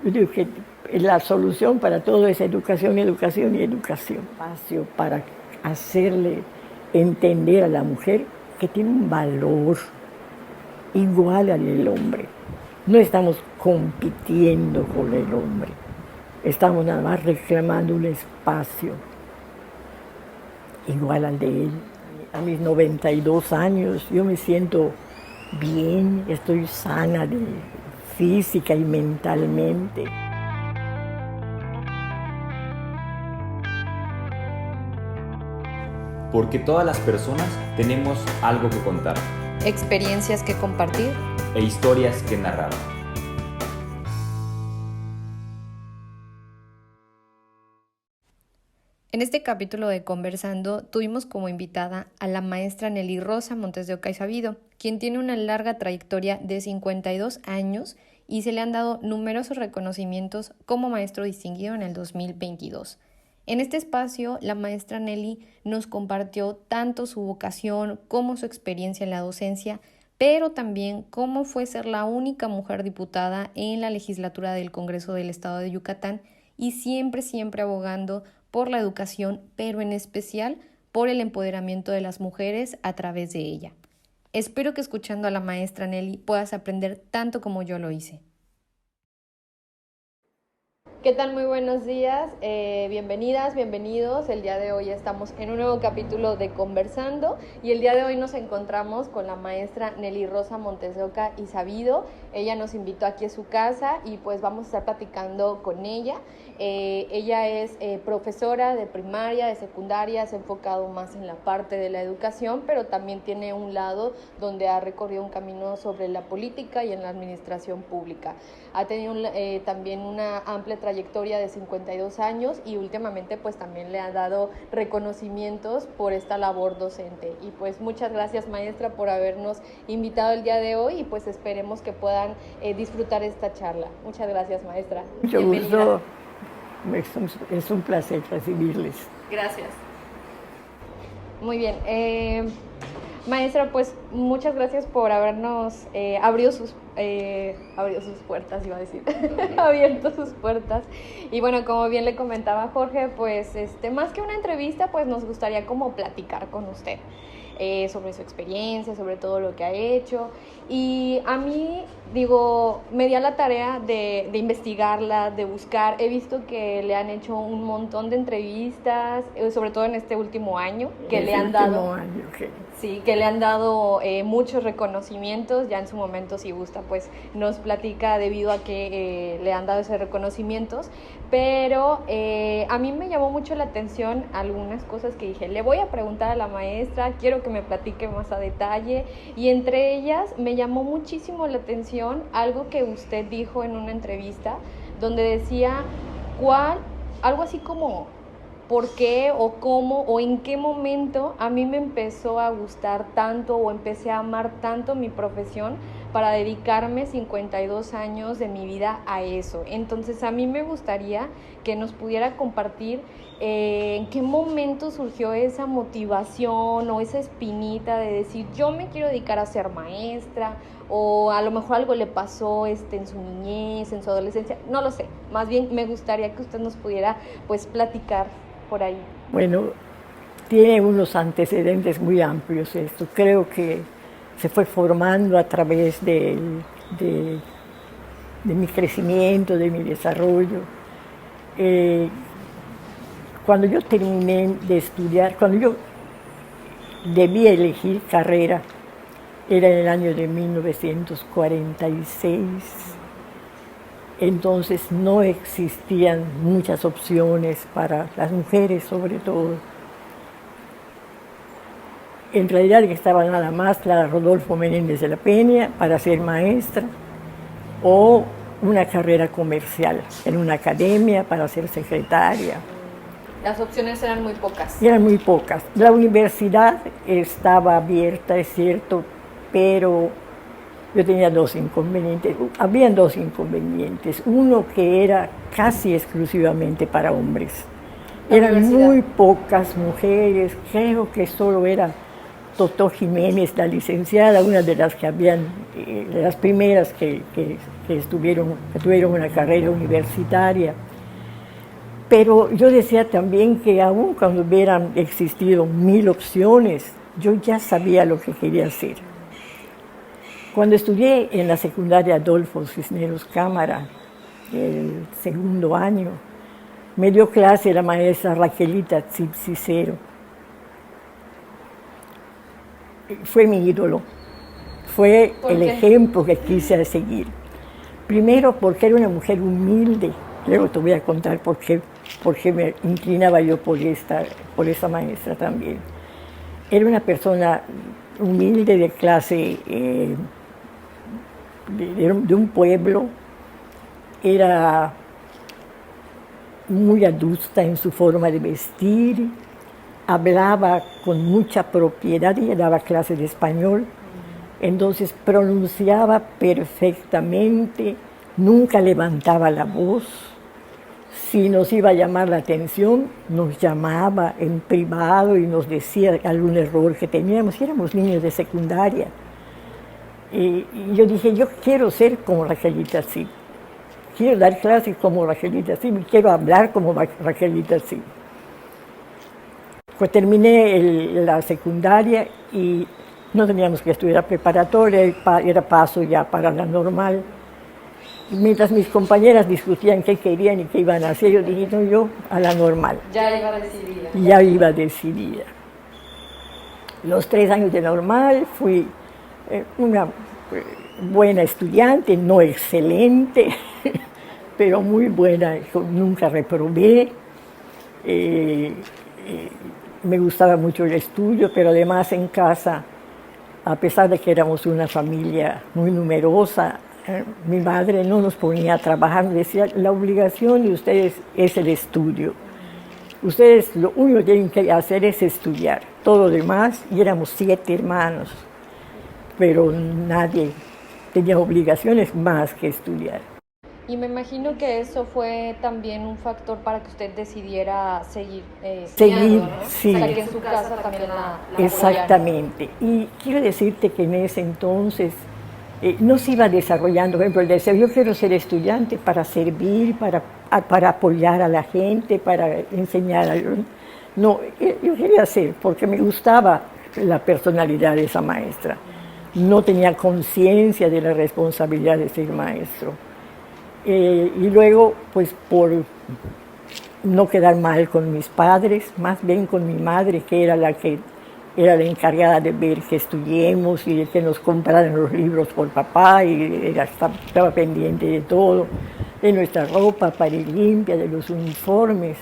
Yo digo que la solución para todo es educación, educación y educación. Espacio para hacerle entender a la mujer que tiene un valor igual al del hombre. No estamos compitiendo con el hombre, estamos nada más reclamando un espacio igual al de él. A mis 92 años yo me siento bien, estoy sana física y mentalmente. Porque todas las personas tenemos algo que contar, experiencias que compartir e historias que narrar. En este capítulo de Conversando tuvimos como invitada a la maestra Nelly Rosa Montes de Oca y Sabido, quien tiene una larga trayectoria de 52 años y se le han dado numerosos reconocimientos como maestro distinguido en el 2022. En este espacio, la maestra Nelly nos compartió tanto su vocación como su experiencia en la docencia, pero también cómo fue ser la única mujer diputada en la legislatura del Congreso del Estado de Yucatán y siempre abogando por la educación, pero en especial por el empoderamiento de las mujeres a través de ella. Espero que escuchando a la maestra Nelly puedas aprender tanto como yo lo hice. ¿Qué tal? Muy buenos días, bienvenidas, bienvenidos. El día de hoy estamos en un nuevo capítulo de Conversando y el día de hoy nos encontramos con la maestra Nelly Rosa Montes de Oca y Sabido. Ella nos invitó aquí a su casa y pues vamos a estar platicando con ella. Ella es profesora de primaria, de secundaria, se ha enfocado más en la parte de la educación, pero también tiene un lado donde ha recorrido un camino sobre la política y en la administración pública. Ha tenido también una amplia trayectoria de 52 años y últimamente pues también le ha dado reconocimientos por esta labor docente. Y pues muchas gracias, maestra, por habernos invitado el día de hoy y pues esperemos que puedan disfrutar esta charla. Muchas gracias, maestra. Mucho gusto. Es un placer recibirles. Gracias. Muy bien. Maestra, pues muchas gracias por habernos abierto sus puertas, iba a decir, abierto sus puertas. Y bueno, como bien le comentaba Jorge, pues más que una entrevista, pues nos gustaría como platicar con usted sobre su experiencia, sobre todo lo que ha hecho. Y a mí, me di a la tarea de investigarla, de buscar. He visto que le han hecho un montón de entrevistas, sobre todo en este último año, que le han dado... Sí, que le han dado muchos reconocimientos. Ya en su momento, si gusta, pues nos platica debido a que le han dado esos reconocimientos. Pero a mí me llamó mucho la atención algunas cosas que dije, le voy a preguntar a la maestra, quiero que me platique más a detalle. Y entre ellas me llamó muchísimo la atención algo que usted dijo en una entrevista, donde decía algo así como... ¿por qué o cómo o en qué momento a mí me empezó a gustar tanto o empecé a amar tanto mi profesión para dedicarme 52 años de mi vida a eso? Entonces a mí me gustaría que nos pudiera compartir en qué momento surgió esa motivación o esa espinita de decir yo me quiero dedicar a ser maestra, o a lo mejor algo le pasó en su niñez, en su adolescencia, no lo sé. Más bien me gustaría que usted nos pudiera pues platicar por ahí. Bueno, tiene unos antecedentes muy amplios esto. Creo que se fue formando a través de mi crecimiento, de mi desarrollo. Cuando yo terminé de estudiar, cuando yo debía elegir carrera, era en el año de 1946. Entonces no existían muchas opciones para las mujeres, sobre todo. En realidad estaba nada más Clara Rodolfo Menéndez de la Peña para ser maestra o una carrera comercial en una academia para ser secretaria. Las opciones eran muy pocas. Eran muy pocas. La universidad estaba abierta, es cierto, pero yo tenía dos inconvenientes. Habían dos inconvenientes. Uno que era casi exclusivamente para hombres. Eran muy pocas mujeres, creo que solo era Totó Jiménez, la licenciada, una de las que habían, de las primeras que tuvieron una carrera universitaria. Pero yo decía también que aun cuando hubieran existido 1000 opciones, yo ya sabía lo que quería hacer. Cuando estudié en la secundaria Adolfo Cisneros Cámara, el segundo año, me dio clase la maestra Raquelita Cicero. Fue mi ídolo, fue el ejemplo que quise seguir. Primero porque era una mujer humilde, luego te voy a contar por qué me inclinaba yo por esa maestra también. Era una persona humilde de clase, de un pueblo, era muy adusta en su forma de vestir, hablaba con mucha propiedad, ella daba clases de español, entonces pronunciaba perfectamente, nunca levantaba la voz. Si nos iba a llamar la atención, nos llamaba en privado y nos decía algún error que teníamos, éramos niños de secundaria. Y yo dije, yo quiero ser como Raquelita Cid, quiero dar clases como Raquelita Cid, quiero hablar como Raquelita Cid. Pues terminé la secundaria y no teníamos que estudiar preparatoria, era paso ya para la normal. Mientras mis compañeras discutían qué querían y qué iban a hacer, yo dije, no, yo a la normal. Ya iba decidida. Ya iba decidida. Los 3 años de normal fui una buena estudiante, no excelente, pero muy buena, nunca reprobé. Me gustaba mucho el estudio, pero además en casa, a pesar de que éramos una familia muy numerosa, mi madre no nos ponía a trabajar, nos decía, la obligación de ustedes es el estudio. Ustedes lo único que tienen que hacer es estudiar. Todo lo demás, y éramos 7 hermanos, pero nadie tenía obligaciones más que estudiar. Y me imagino que eso fue también un factor para que usted decidiera seguir estudiando, ¿no? Sí. O sea, que en su casa también la Exactamente. Y quiero decirte que en ese entonces no se iba desarrollando, por ejemplo, el deseo, yo quiero ser estudiante para servir, para apoyar a la gente, para enseñar. No, yo quería ser, porque me gustaba la personalidad de esa maestra. No tenía conciencia de la responsabilidad de ser maestro. Y luego, pues por no quedar mal con mis padres, más bien con mi madre, que era la encargada de ver que estudiemos y de que nos compraran los libros por papá, y estaba pendiente de todo, de nuestra ropa para ir limpia, de los uniformes.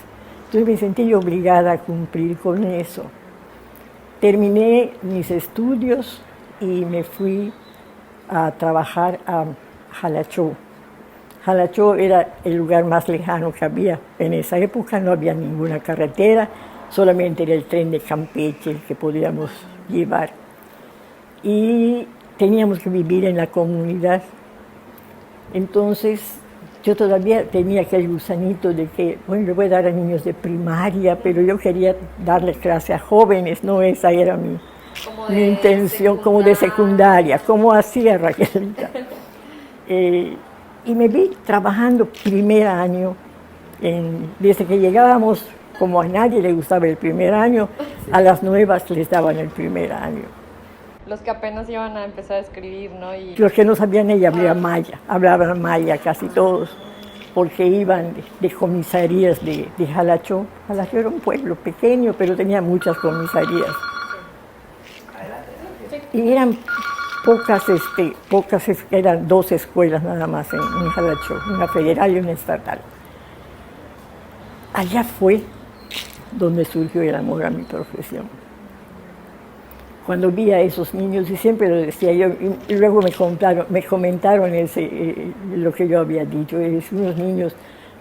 Entonces me sentí obligada a cumplir con eso. Terminé mis estudios y me fui a trabajar a Jalachó. Jalachó era el lugar más lejano que había. En esa época no había ninguna carretera, solamente era el tren de Campeche el que podíamos llevar. Y teníamos que vivir en la comunidad. Entonces yo todavía tenía aquel gusanito de que, bueno, le voy a dar a niños de primaria, pero yo quería darle clase a jóvenes, no esa era mi intención, como de secundaria, como hacía Raquelita. Y me vi trabajando primer año, desde que llegábamos, como a nadie le gustaba el primer año, a las nuevas les daban el primer año. Los que apenas iban a empezar a escribir, ¿no? Los que no sabían ella hablaban maya casi todos, porque iban de comisarías de Jalachó. Jalachó era un pueblo pequeño, pero tenía muchas comisarías. Y eran pocas, eran 2 escuelas nada más en Jalachó, una federal y una estatal. Allá fue donde surgió el amor a mi profesión. Cuando vi a esos niños, y siempre lo decía yo, y luego me comentaron lo que yo había dicho, unos niños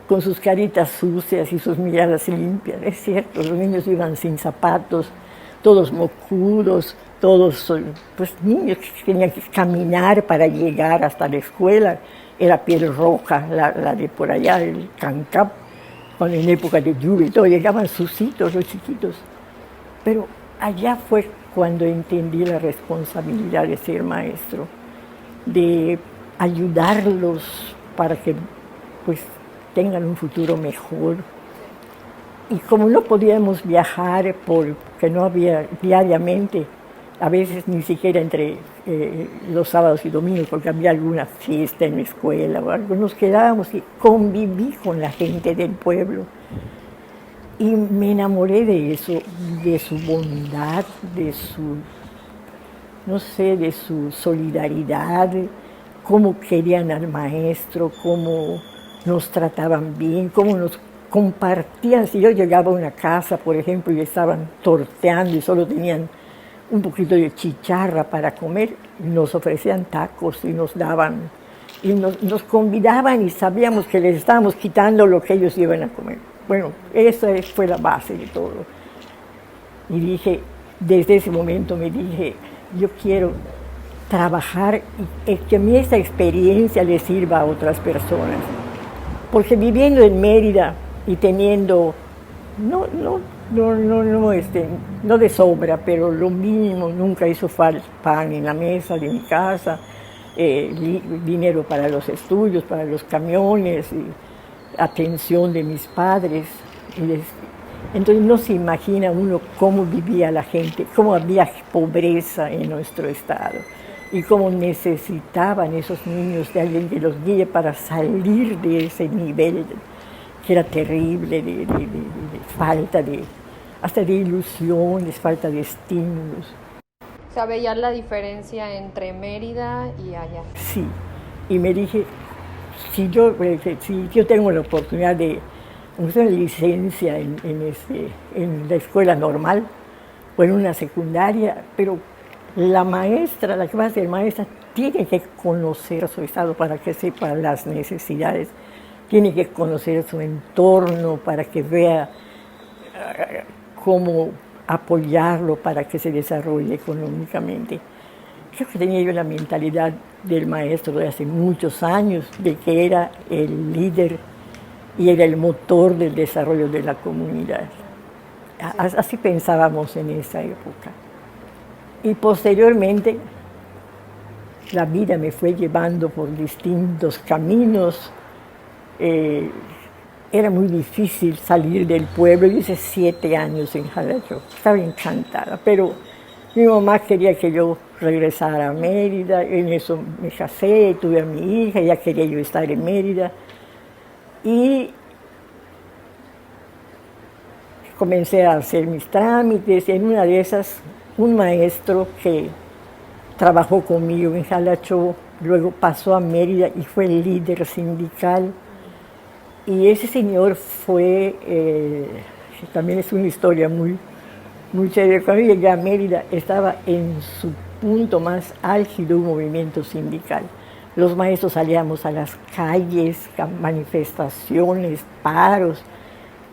con sus caritas sucias y sus miradas limpias. Es cierto, los niños iban sin zapatos, todos mocudos, todos, pues niños que tenían que caminar para llegar hasta la escuela. Era piel roja, la de por allá, el Cancap, cuando en época de lluvia y todo, llegaban sucitos los chiquitos. Pero allá fue cuando entendí la responsabilidad de ser maestro, de ayudarlos para que pues tengan un futuro mejor. Y como no podíamos viajar porque no había diariamente, a veces ni siquiera entre los sábados y domingos, porque había alguna fiesta en la escuela o algo, nos quedábamos y conviví con la gente del pueblo. Y me enamoré de eso, de su bondad, de su, no sé, de su solidaridad, cómo querían al maestro, cómo nos trataban bien, cómo nos compartían. Si yo llegaba a una casa, por ejemplo, y estaban torteando y solo tenían un poquito de chicharra para comer, nos ofrecían tacos y nos daban, y nos convidaban y sabíamos que les estábamos quitando lo que ellos iban a comer. Bueno, esa fue la base de todo. Y dije, desde ese momento me dije, yo quiero trabajar y que a mí esta experiencia le sirva a otras personas. Porque viviendo en Mérida y teniendo, no de sobra, pero lo mínimo, nunca hizo falta pan en la mesa de mi casa, dinero para los estudios, para los camiones, y atención de mis padres. Entonces no se imagina uno cómo vivía la gente, cómo había pobreza en nuestro estado y cómo necesitaban esos niños de alguien que los guíe para salir de ese nivel que era terrible, de falta hasta de ilusiones, falta de estímulos. O sea, veía la diferencia entre Mérida y allá. Sí, y me dije, si yo tengo la oportunidad de usar licencia en la escuela normal o en una secundaria, pero la maestra, la que va a ser maestra, tiene que conocer su estado para que sepa las necesidades, tiene que conocer su entorno para que vea cómo apoyarlo para que se desarrolle económicamente. Creo que tenía yo la mentalidad del maestro de hace muchos años, de que era el líder y era el motor del desarrollo de la comunidad. Así pensábamos en esa época. Y posteriormente la vida me fue llevando por distintos caminos. Era muy difícil salir del pueblo. Yo hice 7 años en Jalacho, estaba encantada, pero mi mamá quería que yo regresara a Mérida. En eso me casé, tuve a mi hija, ya quería yo estar en Mérida. Y comencé a hacer mis trámites. En una de esas, un maestro que trabajó conmigo en Jalacho, luego pasó a Mérida y fue el líder sindical. Y ese señor fue, también es una historia muy chévere. Cuando llegué a Mérida estaba en su punto más álgido un movimiento sindical. Los maestros salíamos a las calles, a manifestaciones, paros.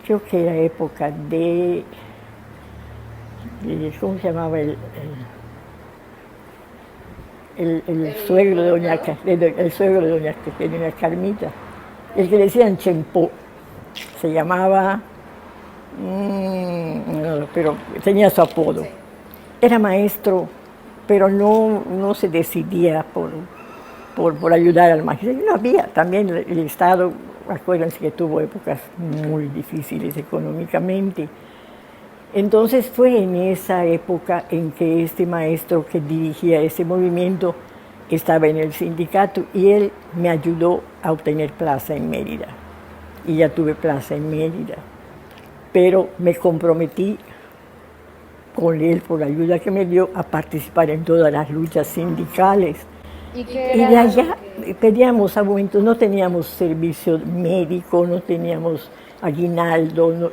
Creo que era época de ¿cómo se llamaba? El suegro de doña Carmita, el que le decían Chempó, se llamaba, pero tenía su apodo. Era maestro, pero no se decidía por ayudar al magisterio. No había, también el Estado, acuérdense que tuvo épocas muy difíciles económicamente. Entonces fue en esa época en que este maestro que dirigía ese movimiento estaba en el sindicato y él me ayudó a obtener plaza en Mérida. Y ya tuve plaza en Mérida. Pero me comprometí con él, por la ayuda que me dio, a participar en todas las luchas sindicales. Y de allá pedíamos aumento, no teníamos servicio médico, no teníamos aguinaldo.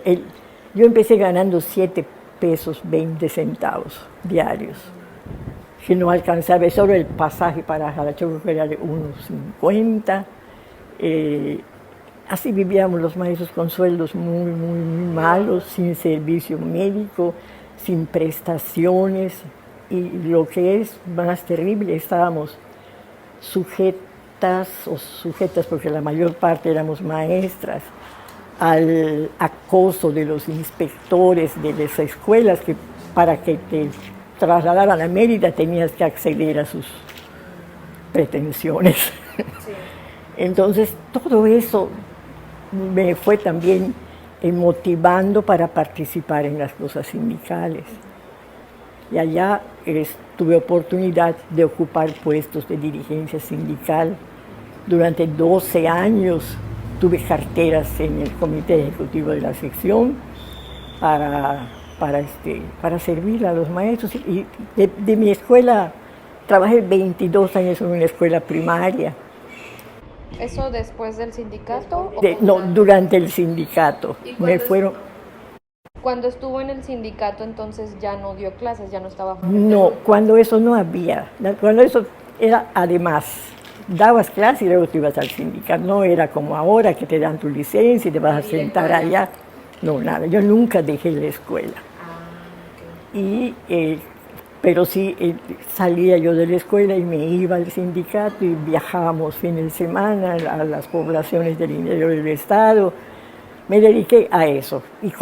Yo empecé ganando 7 pesos 20 centavos diarios, que no alcanzaba, solo el pasaje para Jalacho era de 1.50. Así vivíamos los maestros con sueldos muy malos, sin servicio médico, sin prestaciones, y lo que es más terrible, estábamos sujetas porque la mayor parte éramos maestras, al acoso de los inspectores de las escuelas, que para que te trasladaban a Mérida tenías que acceder a sus pretensiones. Sí. Entonces, todo eso me fue también motivando para participar en las cosas sindicales. Y allá tuve oportunidad de ocupar puestos de dirigencia sindical. Durante 12 años tuve carteras en el comité ejecutivo de la sección para servir a los maestros. Y de mi escuela, trabajé 22 años en una escuela primaria. ¿Eso después del sindicato? No, durante el sindicato. Cuando estuvo en el sindicato, entonces ya no dio clases, ya no estaba... No, cuando eso no había. Cuando eso era además. Dabas clases y luego te ibas al sindicato. No era como ahora que te dan tu licencia y te vas a sentar allá. No, nada. Yo nunca dejé la escuela. Pero sí salía yo de la escuela y me iba al sindicato y viajábamos fines de semana a las poblaciones del interior del estado. Me dediqué a eso y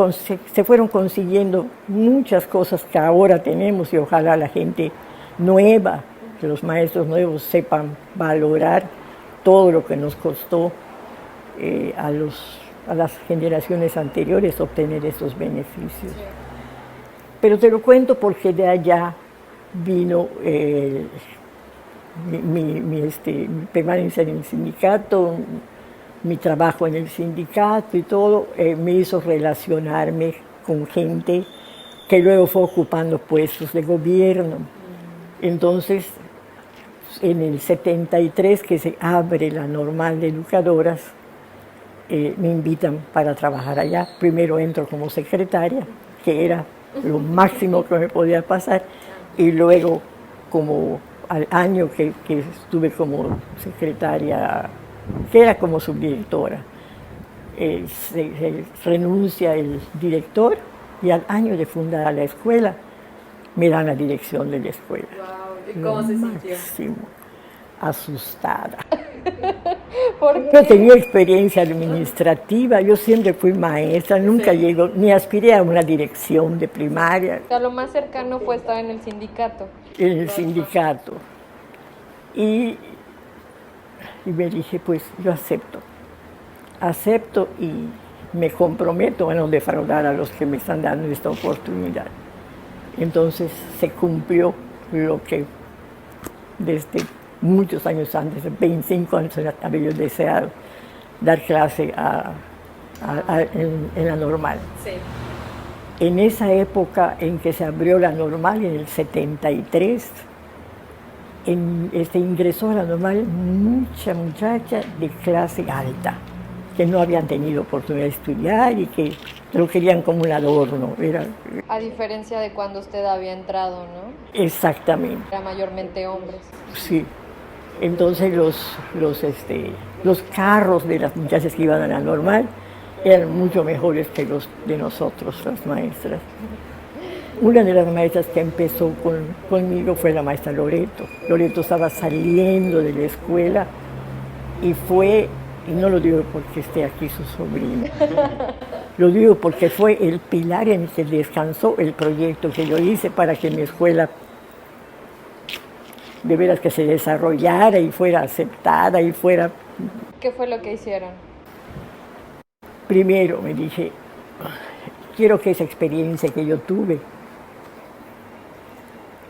se fueron consiguiendo muchas cosas que ahora tenemos y ojalá la gente nueva, que los maestros nuevos sepan valorar todo lo que nos costó a las generaciones anteriores obtener esos beneficios. Pero te lo cuento porque de allá vino mi permanencia en el sindicato, mi trabajo en el sindicato y todo, me hizo relacionarme con gente que luego fue ocupando puestos de gobierno. Entonces, en el 73, que se abre la Normal de Educadoras, me invitan para trabajar allá. Primero entro como secretaria, que era lo máximo que me podía pasar, y luego, como al año que estuve como secretaria, que era como subdirectora, se renuncia el director y al año de fundar la escuela me dan la dirección de la escuela. Wow. ¿Y cómo se sintió? Máximo, asustada. Yo tenía experiencia administrativa, yo siempre fui maestra, nunca llego, ni aspiré a una dirección de primaria. O sea, lo más cercano fue estar en el sindicato. En el sindicato. Y me dije, pues yo acepto y me comprometo a no defraudar a los que me están dando esta oportunidad. Entonces se cumplió lo que desde muchos años antes, 25 años, había yo deseado dar clase en la Normal. Sí. En esa época en que se abrió la Normal, en el 73, ingresó a la Normal mucha muchacha de clase alta, que no habían tenido oportunidad de estudiar y que lo querían como un adorno. A diferencia de cuando usted había entrado, ¿no? Exactamente. Era mayormente hombres. Sí. Entonces los carros de las muchachas que iban a la Normal eran mucho mejores que los de nosotros, las maestras. Una de las maestras que empezó conmigo fue la maestra Loreto. Loreto estaba saliendo de la escuela y no lo digo porque esté aquí su sobrina, lo digo porque fue el pilar en el que descansó el proyecto que yo hice para que mi escuela de veras que se desarrollara y fuera aceptada y fuera... ¿Qué fue lo que hicieron? Primero me dije, quiero que esa experiencia que yo tuve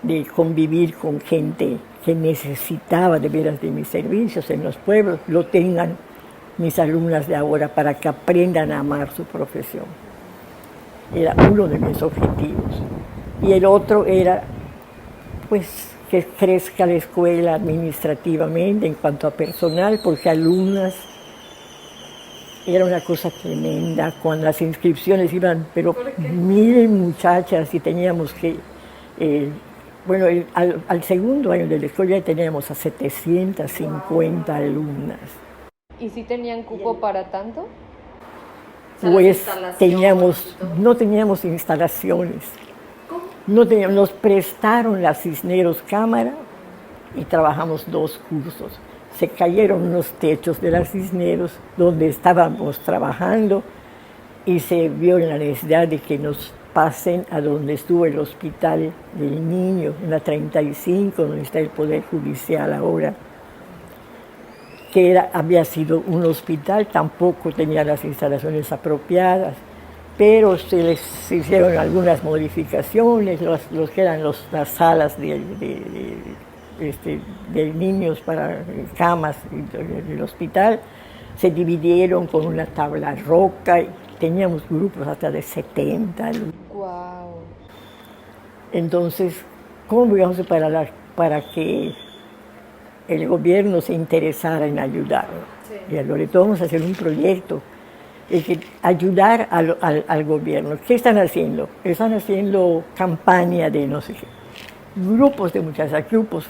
de convivir con gente que necesitaba de veras de mis servicios en los pueblos, lo tengan mis alumnas de ahora para que aprendan a amar su profesión. Era uno de mis objetivos. Y el otro era, pues, que crezca la escuela administrativamente en cuanto a personal, porque alumnas era una cosa tremenda. Cuando las inscripciones iban, pero 1000 muchachas y teníamos que... al segundo año de la escuela ya teníamos a 750 alumnas. ¿Y si tenían cupo para tanto? Pues no teníamos instalaciones. Nos prestaron la Cisneros Cámara y trabajamos 2 cursos. Se cayeron unos techos de la Cisneros donde estábamos trabajando y se vio la necesidad de que nos pasen a donde estuvo el hospital del niño, en la 35, donde está el Poder Judicial ahora, que había sido un hospital, tampoco tenía las instalaciones apropiadas, pero se hicieron algunas modificaciones, los que eran las salas de niños para camas del hospital, se dividieron con una tabla roca y teníamos grupos hasta de 70. Wow. Entonces, ¿cómo íbamos a hacer para que el gobierno se interesara en ayudar? Sí. Y a Loreto vamos a hacer un proyecto, ayudar al gobierno. ¿Qué están haciendo? Están haciendo campaña de no sé qué. Grupos de muchachas, grupos,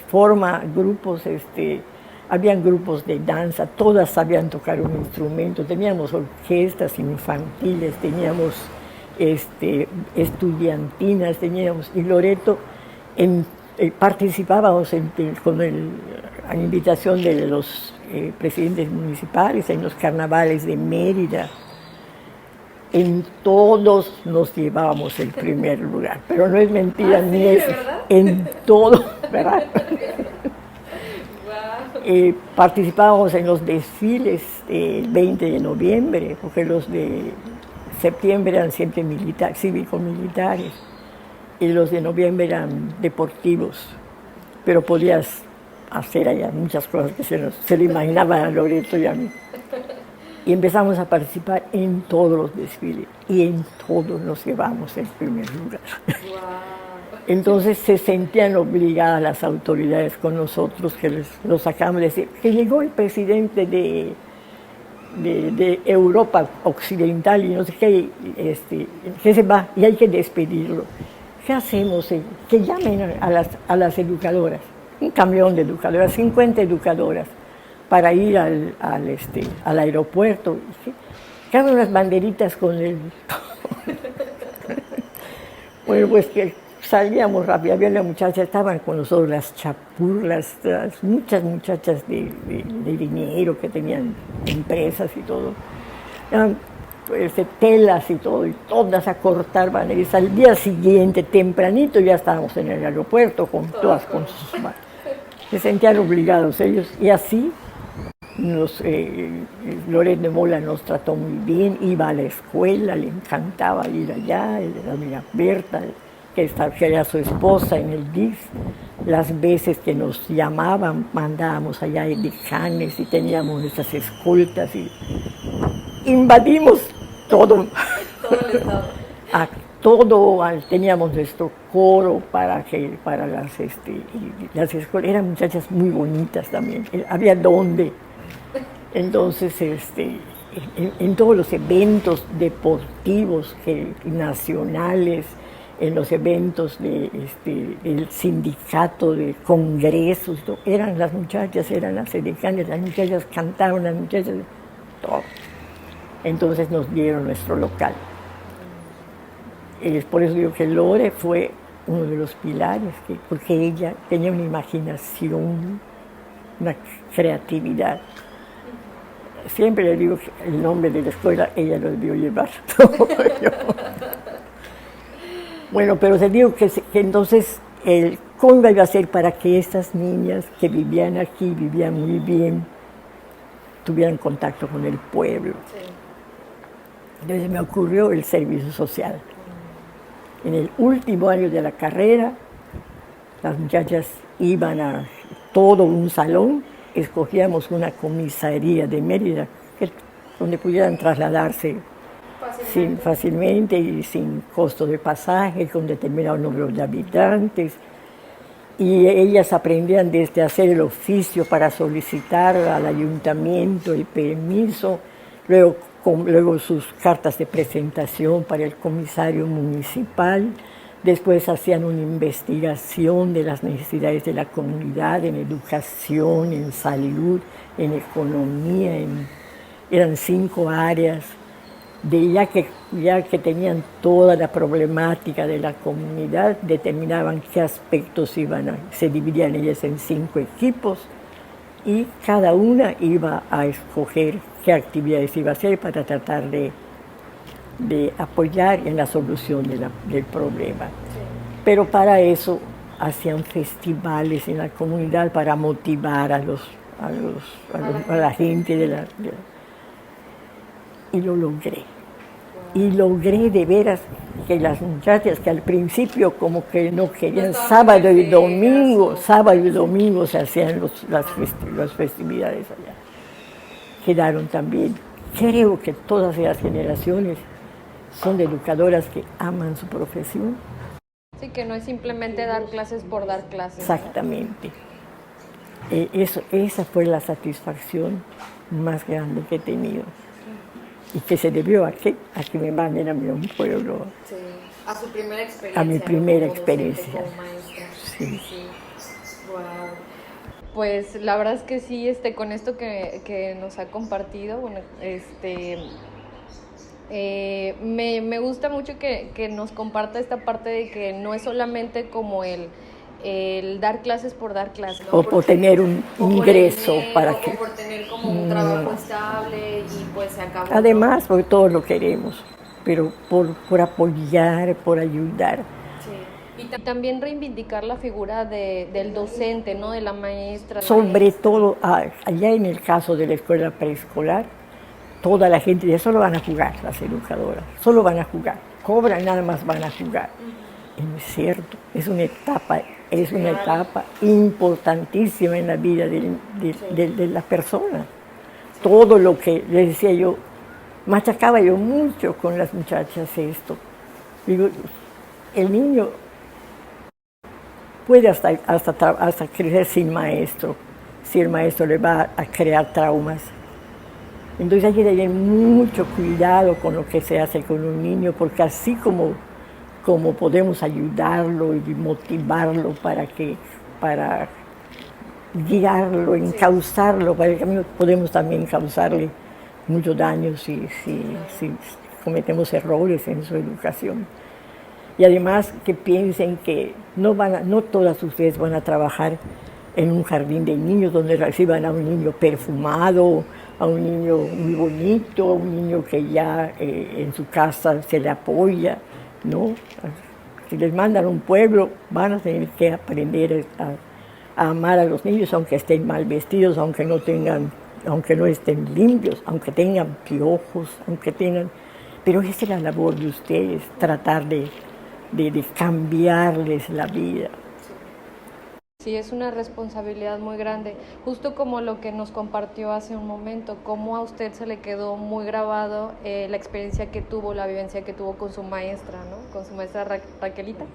habían grupos de danza, todas sabían tocar un instrumento, teníamos orquestas infantiles, teníamos estudiantinas, y Loreto participábamos a invitación de los presidentes municipales en los carnavales de Mérida. En todos nos llevábamos el primer lugar, pero no es mentira ni eso. En todo, ¿verdad? Participábamos en los desfiles el 20 de noviembre, porque los de septiembre eran siempre cívico-militares, y los de noviembre eran deportivos, pero podías hacer allá muchas cosas que se le imaginaban a Loreto y a mí. Y empezamos a participar en todos los desfiles, y en todos nos llevamos el primer lugar. Wow. Entonces se sentían obligadas las autoridades con nosotros, que los sacamos de decir, que llegó el presidente de Europa Occidental y no sé qué, que se va y hay que despedirlo. ¿Qué hacemos? Que llamen a las educadoras, un camión de educadoras, 50 educadoras, para ir al aeropuerto. Que hagan unas banderitas con el... Bueno, pues que salíamos rápido, había una muchacha, estaban con nosotros las chapurlas, muchas muchachas de dinero que tenían empresas y todo, telas y todo, y todas a cortar banderas. Al día siguiente, tempranito, ya estábamos en el aeropuerto, todas con sus manos. Se sentían obligados ellos, y así Loret de Mola nos trató muy bien, iba a la escuela, le encantaba ir allá, la amiga Berta, que era su esposa en el DIF, las veces que nos llamaban, mandábamos allá de decanes y teníamos nuestras escoltas y invadimos todo. Todo el estado. Teníamos nuestro coro para las escuelas, eran muchachas muy bonitas también, había donde. Entonces, en todos los eventos deportivos nacionales, en los eventos del sindicato, de congresos, eran las muchachas, eran las edecanes, las muchachas cantaban, las muchachas, todo. Entonces nos dieron nuestro local. Por eso digo que Lore fue uno de los pilares, porque ella tenía una imaginación, una creatividad. Siempre le digo que el nombre de la escuela, ella lo debió llevar. Bueno, pero te digo que entonces, ¿cómo iba a ser para que estas niñas que vivían aquí, vivían muy bien, tuvieran contacto con el pueblo? Sí. Entonces me ocurrió el servicio social. En el último año de la carrera, las muchachas iban a todo un salón, escogíamos una comisaría de Mérida, donde pudieran trasladarse fácilmente y sin costo de pasaje, con determinado número de habitantes. Y ellas aprendían desde hacer el oficio para solicitar al ayuntamiento el permiso, luego sus cartas de presentación para el comisario municipal. Después hacían una investigación de las necesidades de la comunidad en educación, en salud, en economía. Eran 5 áreas. Ya que tenían toda la problemática de la comunidad, determinaban qué aspectos se dividían ellas en 5 equipos y cada una iba a escoger qué actividades iba a hacer para tratar de de apoyar en la solución del problema. Pero para eso hacían festivales en la comunidad para motivar a la gente y lo logré. Y logré de veras que las muchachas que al principio como que no querían, sábado y domingo se hacían las festividades allá. Quedaron también. Creo que todas las generaciones son de educadoras que aman su profesión. Sí, que no es simplemente dar clases por dar clases. Exactamente. Esa fue la satisfacción más grande que he tenido. Y que se debió a que me manden a un pueblo. Sí. A su primera experiencia. A mi primera como experiencia. Docente, como maestra. Sí. Wow. Pues la verdad es que sí, con esto que nos ha compartido, bueno, me gusta mucho que nos comparta esta parte de que no es solamente como el dar clases por dar clases, ¿no? O por tener un ingreso para que... O por tener como un trabajo estable y pues se acabó. Además, porque todos lo queremos, pero por apoyar, por ayudar. Sí. Y también reivindicar la figura del docente, ¿no? De la maestra. Sobre todo, allá en el caso de la escuela preescolar, toda la gente ya solo van a jugar, las educadoras, solo van a jugar, cobran, nada más van a jugar. Es cierto, es una etapa importantísima en la vida de la persona. Todo lo que les decía yo, machacaba yo mucho con las muchachas esto. Digo, el niño puede hasta crecer sin maestro, si el maestro le va a crear traumas. Entonces hay que tener mucho cuidado con lo que se hace con un niño, porque así como podemos ayudarlo y motivarlo para guiarlo, encauzarlo para el camino, podemos también causarle mucho daño si cometemos errores en su educación. Y además que piensen que no todas ustedes van a trabajar en un jardín de niños donde reciban a un niño perfumado, a un niño muy bonito, a un niño que ya en su casa se le apoya, ¿no? Si les mandan a un pueblo, van a tener que aprender a amar a los niños, aunque estén mal vestidos, aunque no estén limpios, aunque tengan piojos, pero esa es la labor de ustedes, tratar de cambiarles la vida. Sí, es una responsabilidad muy grande, justo como lo que nos compartió hace un momento, cómo a usted se le quedó muy grabado la experiencia que tuvo, la vivencia que tuvo con su maestra, ¿no? Con su maestra Raquelita,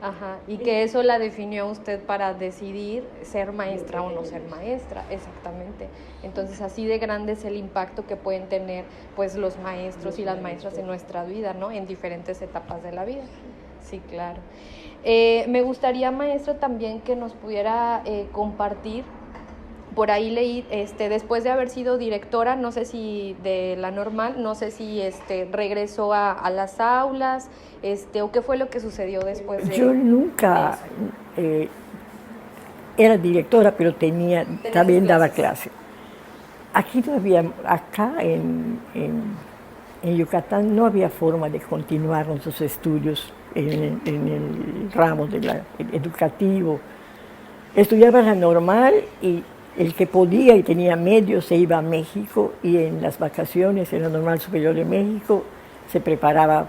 ajá, y que eso la definió a usted para decidir ser maestra o no ser maestra, exactamente. Entonces, así de grande es el impacto que pueden tener, pues, los maestros y las maestras en nuestra vida, ¿no? En diferentes etapas de la vida. Sí, claro. Me gustaría, maestra, también que nos pudiera compartir, por ahí leí, después de haber sido directora, no sé si de la normal, no sé si regresó a las aulas, o qué fue lo que sucedió después de... Yo nunca era directora, pero también daba clase. Acá en Yucatán no había forma de continuar nuestros estudios en el ramo educativo. Estudiaba la normal y el que podía y tenía medios se iba a México, y en las vacaciones en la Normal Superior de México se preparaba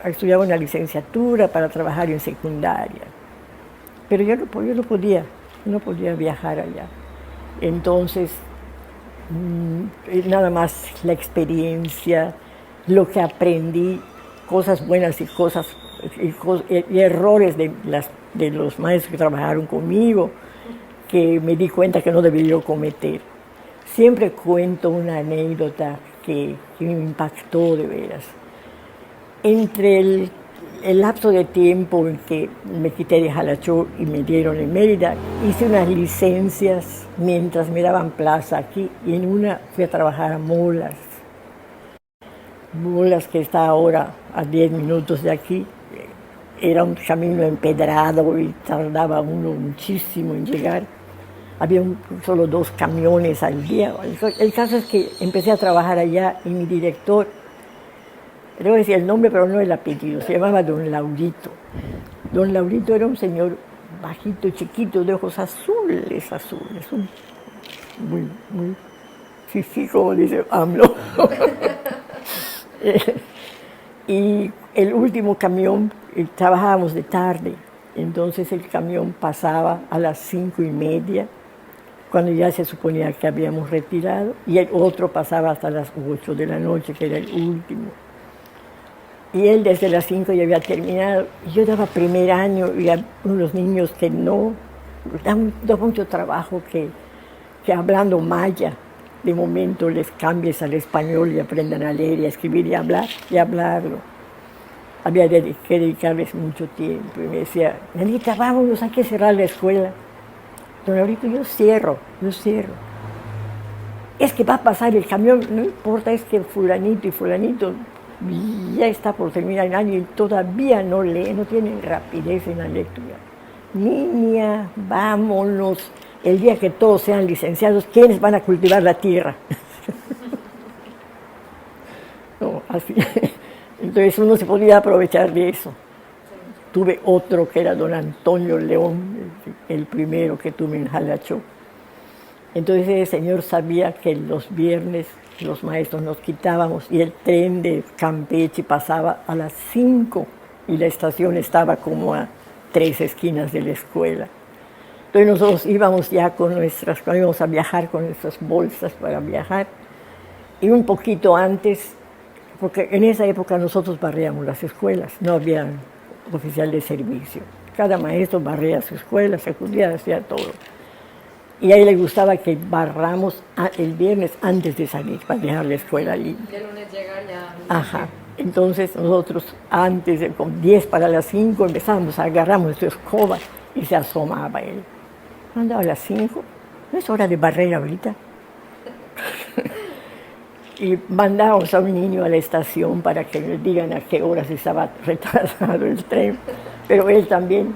estudiaba una licenciatura para trabajar en secundaria. Pero yo no podía viajar allá. Entonces, nada más la experiencia, lo que aprendí, cosas buenas y errores de los maestros que trabajaron conmigo, que me di cuenta que no debía yo cometer. Siempre cuento una anécdota que me impactó de veras. Entre el lapso de tiempo en que me quité de Jalachó y me dieron en Mérida, hice unas licencias mientras me daban plaza aquí, y en una fui a trabajar a Molas. Molas, que está ahora a 10 minutos de aquí, era un camino empedrado y tardaba uno muchísimo en llegar. Había solo 2 camiones al día. El caso es que empecé a trabajar allá y mi director le voy a decir el nombre, pero no el apellido, se llamaba Don Laurito. Don Laurito era un señor bajito, chiquito, de ojos azules, muy fifí, como dice AMLO. Y el último camión, trabajábamos de tarde, entonces el camión pasaba a las 5:30, cuando ya se suponía que habíamos retirado, y el otro pasaba hasta las 8 de la noche, que era el último. Y él desde las 5 ya había terminado. Yo daba primer año y a unos niños que no, da mucho trabajo que hablando maya, de momento les cambies al español y aprendan a leer y a escribir y a hablar y hablarlo. Había que dedicarles mucho tiempo. Y me decía, Nenita, vámonos, hay que cerrar la escuela. Don Laurito, yo cierro. Es que va a pasar el camión, no importa, es que fulanito y fulanito ya está por terminar el año y todavía no lee, no tienen rapidez en la lectura. Niña, vámonos. El día que todos sean licenciados, ¿quiénes van a cultivar la tierra? No, así. Entonces uno se podía aprovechar de eso. Tuve otro que era don Antonio León, el primero que tuve en Jalachó. Entonces el señor sabía que los viernes los maestros nos quitábamos y el tren de Campeche pasaba a las 5 y la estación estaba como a 3 esquinas de la escuela. Entonces nosotros íbamos ya íbamos a viajar con nuestras bolsas para viajar, y un poquito antes, porque en esa época nosotros barríamos las escuelas, no había oficial de servicio. Cada maestro barría su escuela, secundaria, hacía todo. Y a él le gustaba que barramos el viernes antes de salir, para dejar la escuela limpia. De lunes llegar ya. Ajá. Entonces nosotros antes, con 10 para las 5, agarramos nuestra escoba y se asomaba él. Andaba a las 5, no es hora de barrer ahorita. Y mandábamos a un niño a la estación para que le digan a qué hora se estaba retrasado el tren. Pero él también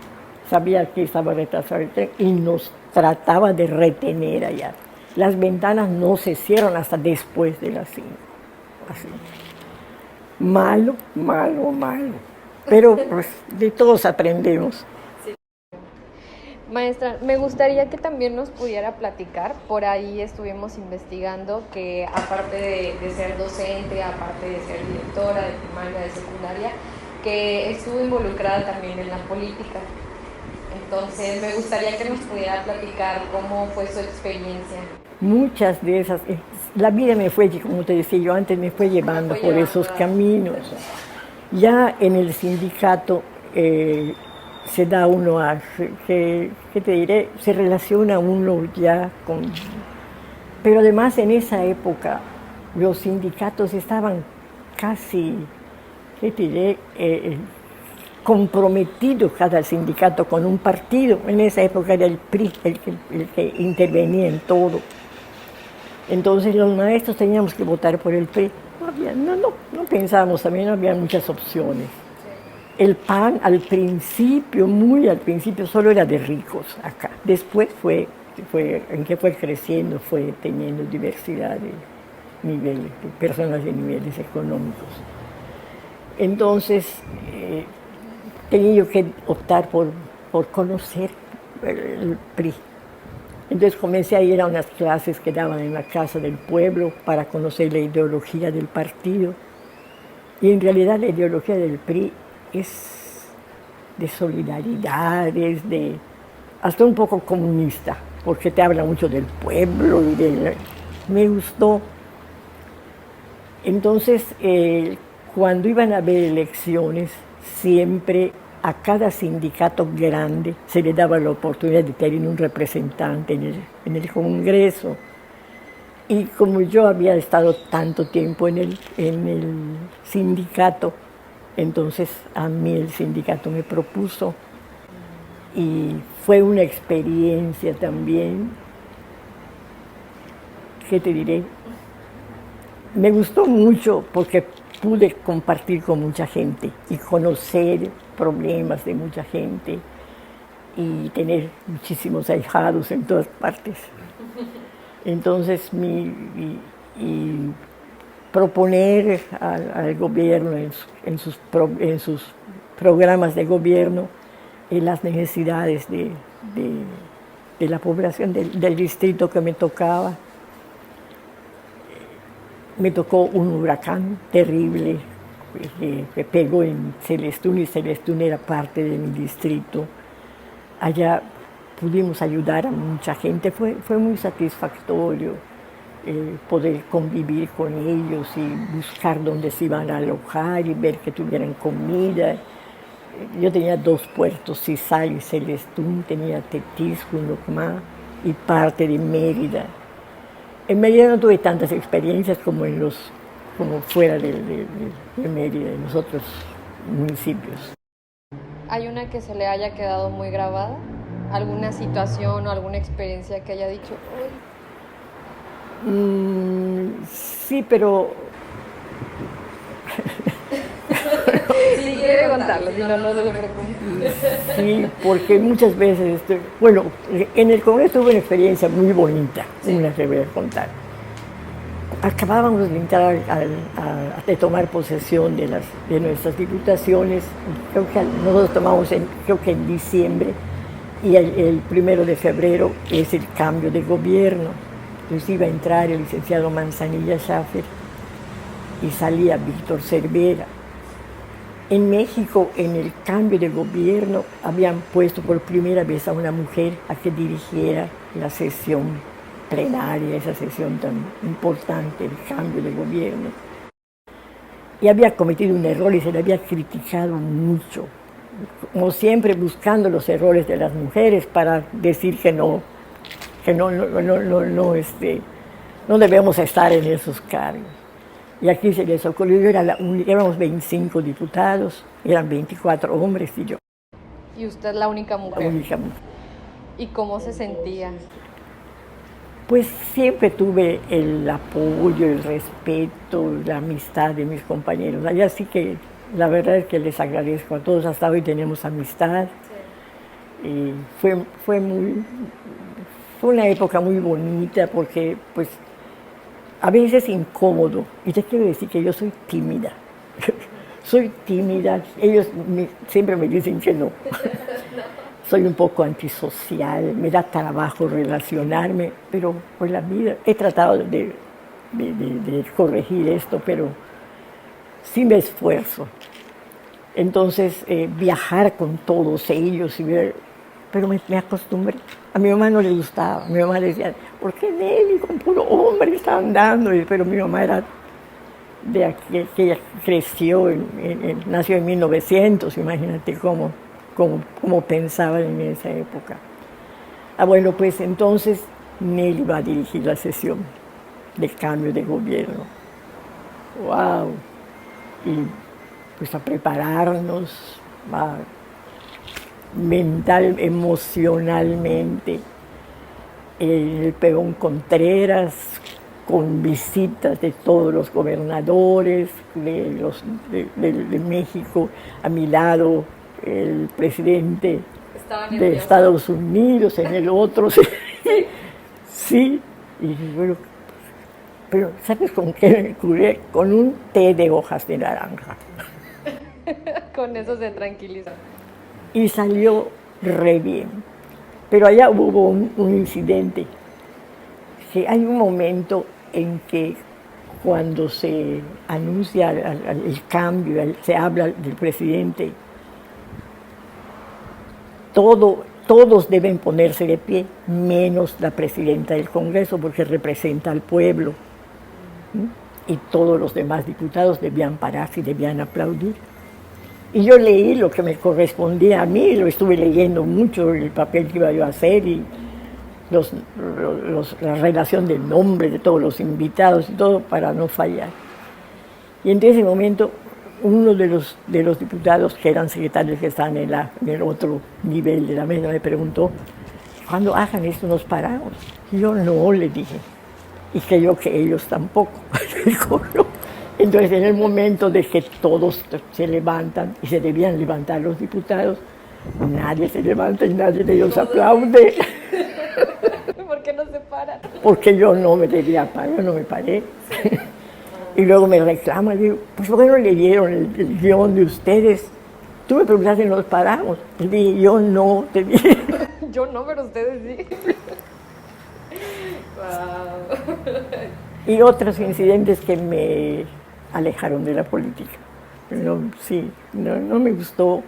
sabía que estaba retrasado el tren y nos trataba de retener allá. Las ventanas no se cierran hasta después de las 5. Así. Malo. Pero pues, de todos aprendemos. Maestra, me gustaría que también nos pudiera platicar, por ahí estuvimos investigando que aparte de ser docente, aparte de ser directora de primaria, de secundaria, que estuvo involucrada también en la política. Entonces me gustaría que nos pudiera platicar cómo fue su experiencia. Muchas de esas, la vida me fue, como te decía yo antes, me fue llevando por esos caminos. Ya en el sindicato se da uno a, ¿qué te diré? Se relaciona uno ya con... Pero además en esa época los sindicatos estaban casi, ¿qué te diré? Comprometidos cada sindicato con un partido. En esa época era el PRI el que intervenía en todo. Entonces los maestros teníamos que votar por el PRI. No pensábamos, también no había muchas opciones. El PAN al principio, muy al principio, solo era de ricos acá. Después fue creciendo, fue teniendo diversidad de niveles, de personas de niveles económicos. Entonces, tenía yo que optar por conocer el PRI. Entonces comencé a ir a unas clases que daban en la Casa del Pueblo para conocer la ideología del partido. Y en realidad la ideología del PRI es de solidaridad, hasta un poco comunista, porque te habla mucho del pueblo y me gustó. Entonces, cuando iban a haber elecciones, siempre a cada sindicato grande se le daba la oportunidad de tener un representante en el Congreso. Y como yo había estado tanto tiempo en el sindicato, entonces a mí el sindicato me propuso y fue una experiencia también, ¿qué te diré? Me gustó mucho porque pude compartir con mucha gente y conocer problemas de mucha gente y tener muchísimos ahijados en todas partes. Entonces mi proponer al gobierno en sus programas de gobierno las necesidades de la población del distrito que me tocaba. Me tocó un huracán terrible que pegó en Celestún, y Celestún era parte de mi distrito. Allá pudimos ayudar a mucha gente, fue muy satisfactorio poder convivir con ellos y buscar dónde se iban a alojar y ver que tuvieran comida. Yo tenía 2 puertos, Cizal y Celestún, tenía Tetisco, Lucmá y parte de Mérida. En Mérida no tuve tantas experiencias como fuera de Mérida, en los otros municipios. ¿Hay una que se le haya quedado muy grabada? ¿Alguna situación o alguna experiencia que haya dicho, uy? Sí, pero... Si quiere contarlo, si no, no se lo pregunto. Sí, porque muchas veces, bueno, en el Congreso tuve una experiencia muy bonita, una que voy a contar. Acabábamos de entrar de tomar posesión de nuestras diputaciones, creo que nosotros tomamos creo que en diciembre, y el 1 de febrero es el cambio de gobierno. Entonces iba a entrar el licenciado Manzanilla Schaffer y salía Víctor Cervera. En México, en el cambio de gobierno, habían puesto por primera vez a una mujer a que dirigiera la sesión plenaria, esa sesión tan importante, el cambio de gobierno. Y había cometido un error y se le había criticado mucho, como siempre buscando los errores de las mujeres para decir que no debemos estar en esos cargos. Y aquí se les ocurrió, éramos 25 diputados, eran 24 hombres y yo. ¿Y usted la única mujer? La única mujer. ¿Y cómo se sentía? Pues siempre tuve el apoyo, el respeto, la amistad de mis compañeros. Allá sí que la verdad es que les agradezco a todos, hasta hoy tenemos amistad. Sí. Y fue una época muy bonita porque pues a veces incómodo, y te quiero decir que yo soy tímida. Soy tímida, ellos siempre me dicen que no. Soy un poco antisocial, me da trabajo relacionarme, pero por la vida he tratado de corregir esto, pero sí me esfuerzo. Entonces, viajar con todos ellos, pero me acostumbré. A mi mamá no le gustaba, mi mamá decía, ¿por qué Nelly con puro hombre está andando? Pero mi mamá era de aquí, que ella creció, nació en 1900, imagínate cómo pensaban en esa época. Bueno, pues entonces Nelly va a dirigir la sesión de cambio de gobierno. ¡Wow! Y pues a prepararnos emocionalmente. El Peón Contreras, con visitas de todos los gobernadores de México, a mi lado el presidente de Estados Unidos, en el otro, sí, y bueno, pero ¿sabes con qué me curé? Con un té de hojas de naranja. Con eso se tranquilizó. Y salió re bien, pero allá hubo un incidente, que hay un momento en que cuando se anuncia el cambio, se habla del presidente, todos deben ponerse de pie, menos la presidenta del Congreso, porque representa al pueblo. Y todos los demás diputados debían pararse y debían aplaudir. Y yo leí lo que me correspondía a mí, lo estuve leyendo mucho, el papel que iba yo a hacer y la relación del nombre de todos los invitados y todo para no fallar. Y en ese momento uno de los diputados que eran secretarios que estaban en el otro nivel de la mesa me preguntó, cuando hagan esto nos paramos. Y yo no, le dije, y creo que ellos tampoco. Entonces en el momento de que todos se levantan y se debían levantar los diputados, nadie se levanta y nadie de ellos aplaude. ¿Por qué no se paran? Porque yo no me debía parar, yo no me paré. Y luego me reclama, digo, pues ¿por qué no leyeron el guión de ustedes? Tú me preguntaste si nos paramos. Y dije, yo no, te dije. Yo no, pero ustedes sí. Wow. Y otros incidentes que me alejaron de la política. Pero sí, no me gustó.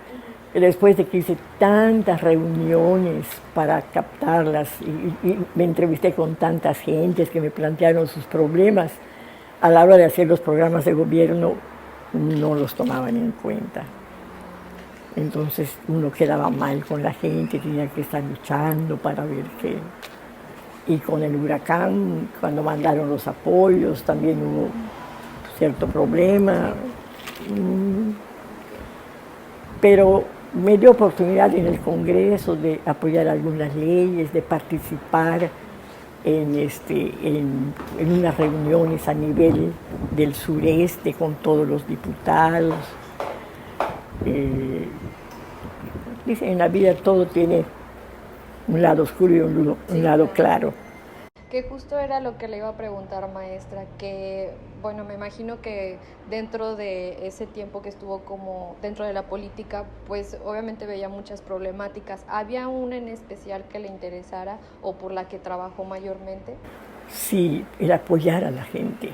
Después de que hice tantas reuniones para captarlas y me entrevisté con tantas gentes que me plantearon sus problemas, a la hora de hacer los programas de gobierno no los tomaban en cuenta. Entonces uno quedaba mal con la gente, tenía que estar luchando para ver qué. Y con el huracán, cuando mandaron los apoyos, también hubo cierto problema. Pero me dio oportunidad en el Congreso de apoyar algunas leyes, de participar en unas reuniones a nivel del sureste con todos los diputados. Dicen, en la vida todo tiene un lado oscuro y un lado claro. Que justo era lo que le iba a preguntar, maestra, que, bueno, me imagino que dentro de ese tiempo que estuvo como dentro de la política, pues obviamente veía muchas problemáticas. ¿Había una en especial que le interesara o por la que trabajó mayormente? Sí, el apoyar a la gente,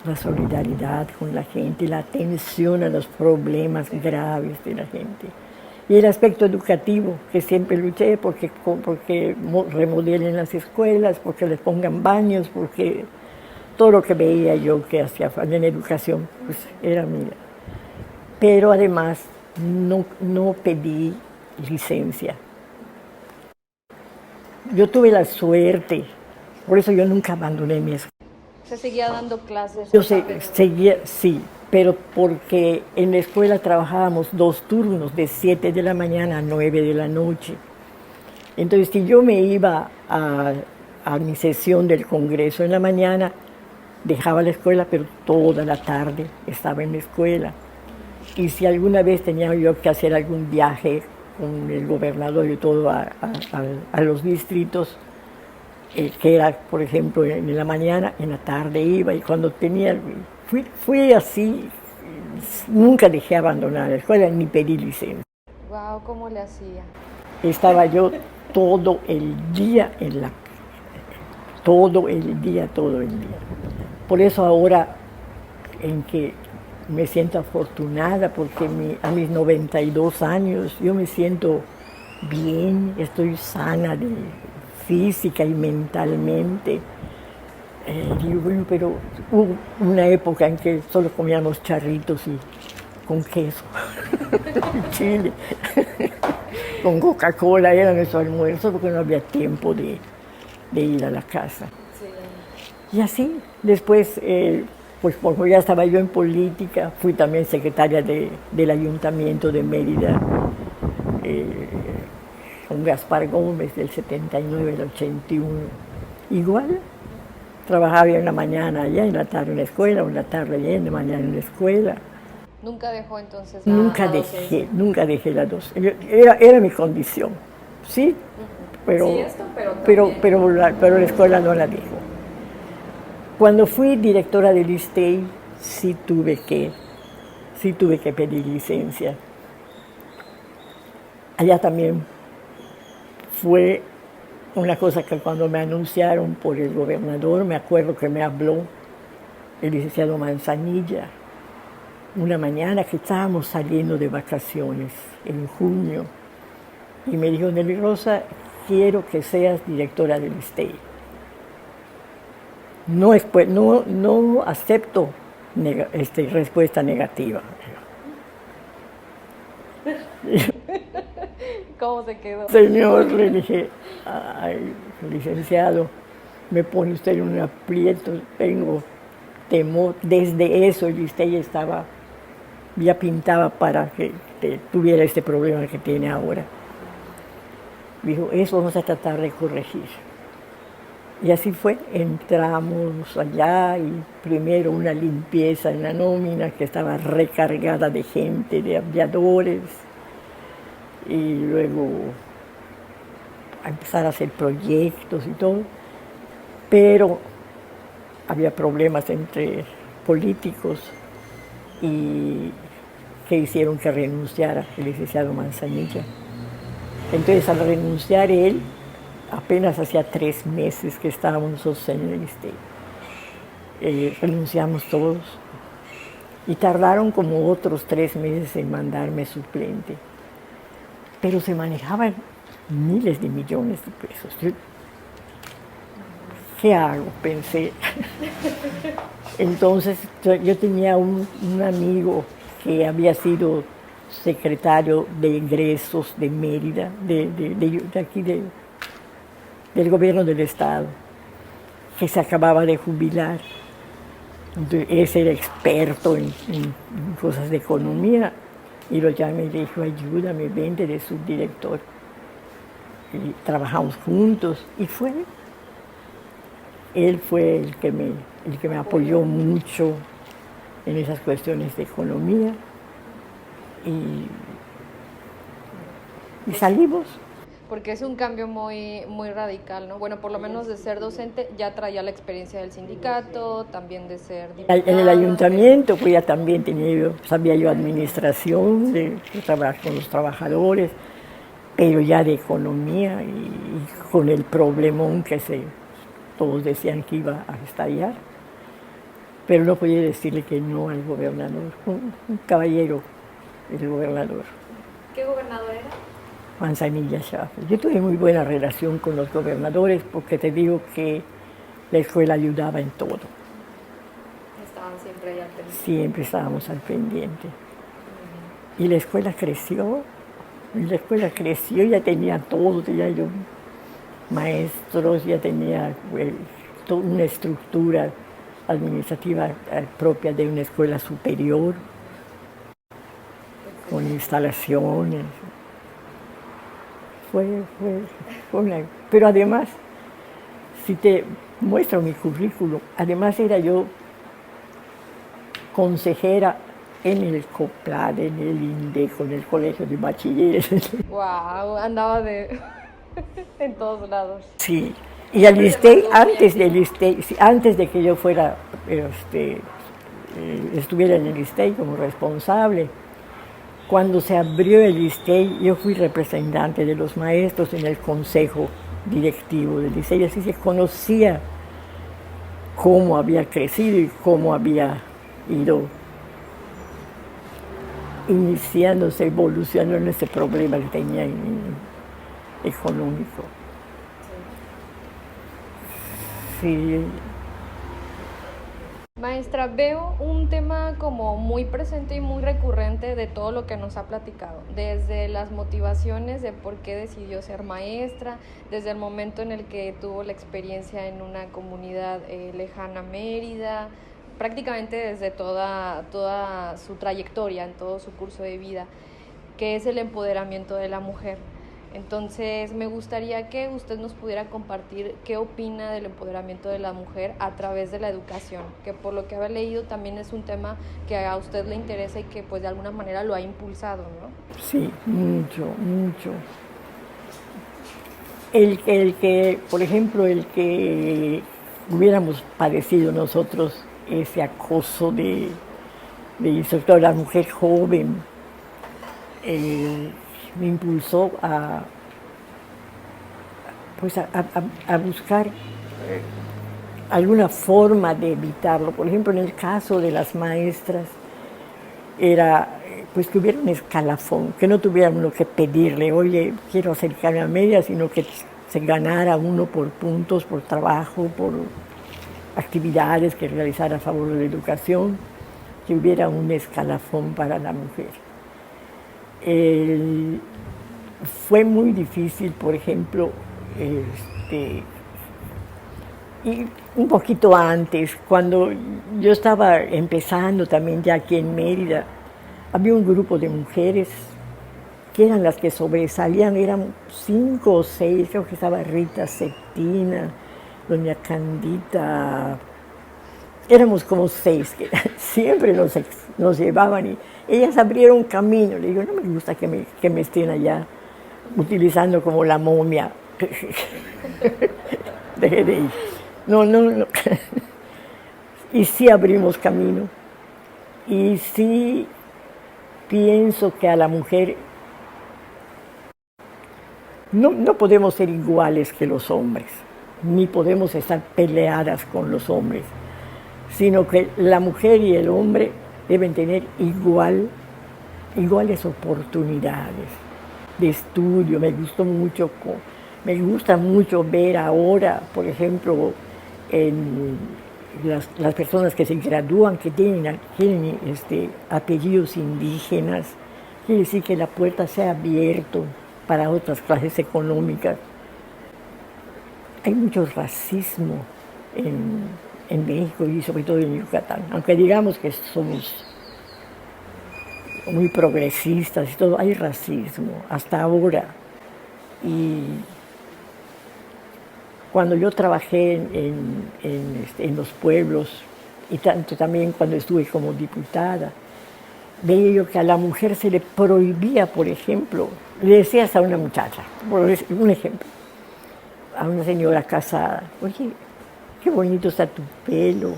la solidaridad con la gente, la atención a los problemas graves de la gente. Y el aspecto educativo, que siempre luché porque remodelen las escuelas, porque les pongan baños, porque todo lo que veía yo que hacía falta en educación, pues era mía. Pero además no pedí licencia. Yo tuve la suerte, por eso yo nunca abandoné mi escuela. ¿Se seguía dando clases? Yo seguía, sí, pero porque en la escuela trabajábamos 2 turnos, de 7 de la mañana a 9 de la noche. Entonces, si yo me iba a mi sesión del Congreso en la mañana, dejaba la escuela, pero toda la tarde estaba en la escuela. Y si alguna vez tenía yo que hacer algún viaje con el gobernador y todo a los distritos, que era, por ejemplo, en la mañana, en la tarde iba, y cuando tenía, fui así, nunca dejé abandonar la escuela ni pedí licencia. Wow, ¿cómo le hacía? Estaba yo todo el día todo el día. Por eso ahora, en que me siento afortunada, porque a mis 92 años yo me siento bien, estoy sana física y mentalmente. Digo, bueno, pero hubo una época en que solo comíamos charritos y con queso, chile, con Coca-Cola, era nuestro almuerzo porque no había tiempo de ir a la casa. Sí. Y así, después, pues como ya estaba yo en política, fui también secretaria del Ayuntamiento de Mérida, con Gaspar Gómez, del 79 al 81. Igual, trabajaba en la mañana allá, en la tarde en la escuela, o en la tarde allá, en la mañana en la escuela. ¿Nunca dejó entonces Nunca dejé la docencia. Era mi condición, ¿sí? Pero, sí, pero la escuela no la dejó. Cuando fui directora del ISTEI, sí tuve que pedir licencia. Allá también fue una cosa que cuando me anunciaron por el gobernador, me acuerdo que me habló el licenciado Manzanilla, una mañana que estábamos saliendo de vacaciones en junio, y me dijo, Nelly Rosa, quiero que seas directora del ISTEI. No acepto respuesta negativa. ¿Cómo se quedó? Señor, le dije, ay, licenciado, me pone usted en un aprieto, tengo temor. Desde eso el ISTEI ya pintaba para que tuviera este problema que tiene ahora. Dijo, eso vamos a tratar de corregir. Y así fue, entramos allá y primero una limpieza en la nómina que estaba recargada de gente, de aviadores, y luego a empezar a hacer proyectos y todo. Pero había problemas entre políticos y que hicieron que renunciara el licenciado Manzanilla. Entonces, al renunciar él, apenas hacía 3 meses que estábamos nosotros en el ISSSTE, renunciamos todos y tardaron como otros 3 meses en mandarme suplente, pero se manejaban miles de millones de pesos. ¿Qué hago? Pensé. Entonces yo tenía un amigo que había sido secretario de ingresos de Mérida, de aquí del gobierno del estado, que se acababa de jubilar. Entonces, ese era experto en cosas de economía, y lo llamé y le dijo, ayúdame, vente de subdirector. Y trabajamos juntos, y él fue el que me apoyó mucho en esas cuestiones de economía, y salimos. Porque es un cambio muy, muy radical, ¿no? Bueno, por lo menos de ser docente ya traía la experiencia del sindicato, también de ser diputada. En el ayuntamiento, pues ya también sabía yo administración, de trabajar con los trabajadores, pero ya de economía y con el problemón que todos decían que iba a estallar. Pero no podía decirle que no al gobernador, un caballero, el gobernador. ¿Qué gobernador era? Manzanilla Schaffer. Yo tuve muy buena relación con los gobernadores porque te digo que la escuela ayudaba en todo. Estaban siempre ahí al pendiente. Siempre estábamos al pendiente. Y la escuela creció, ya tenía todo, tenía yo maestros, ya tenía toda una estructura administrativa propia de una escuela superior, con instalaciones. Pero además, si te muestro mi currículum, además era yo consejera en el COPLAD, en el INDECO, en el Colegio de Bachilleres. ¡Wow! Andaba en todos lados. Sí, y al ISSSTE, antes de que yo fuera, estuviera en el ISSSTE como responsable, cuando se abrió el ISSSTE, yo fui representante de los maestros en el consejo directivo del ISSSTE, así se conocía cómo había crecido y cómo había ido iniciándose, evolucionando en ese problema que tenía económico. Sí. Maestra, veo un tema como muy presente y muy recurrente de todo lo que nos ha platicado, desde las motivaciones de por qué decidió ser maestra, desde el momento en el que tuvo la experiencia en una comunidad lejana a Mérida, prácticamente desde toda su trayectoria, en todo su curso de vida, que es el empoderamiento de la mujer. Entonces, me gustaría que usted nos pudiera compartir qué opina del empoderamiento de la mujer a través de la educación, que por lo que había leído también es un tema que a usted le interesa y que pues de alguna manera lo ha impulsado, ¿no? Sí, mucho. Por ejemplo, el que hubiéramos padecido nosotros ese acoso de sobre todo la mujer joven, me impulsó a buscar alguna forma de evitarlo. Por ejemplo, en el caso de las maestras, era pues que hubiera un escalafón, que no tuviera uno que pedirle, oye, quiero acercarme a Mérida, sino que se ganara uno por puntos, por trabajo, por actividades que realizara a favor de la educación, que hubiera un escalafón para la mujer. Fue muy difícil, por ejemplo, y un poquito antes, cuando yo estaba empezando también ya aquí en Mérida, había un grupo de mujeres que eran las que sobresalían, eran 5 o 6, creo que estaba Rita Cetina, doña Candita, éramos como 6 que siempre nos llevaban y ellas abrieron camino. Le digo, no me gusta que me estén allá utilizando como la momia. Dejé de ir. No. y sí abrimos camino. Y sí pienso que a la mujer no podemos ser iguales que los hombres, ni podemos estar peleadas con los hombres, sino que la mujer y el hombre deben tener iguales oportunidades de estudio. Me gusta mucho ver ahora, por ejemplo, en las personas que se gradúan, que tienen apellidos indígenas, quiere decir que la puerta se ha abierto para otras clases económicas. Hay mucho racismo en México y sobre todo en Yucatán, aunque digamos que somos muy progresistas y todo, hay racismo hasta ahora. Y cuando yo trabajé en los pueblos, y tanto también cuando estuve como diputada, veía yo que a la mujer se le prohibía, por ejemplo, le decías a una muchacha, por un ejemplo, a una señora casada, oye, qué bonito está tu pelo,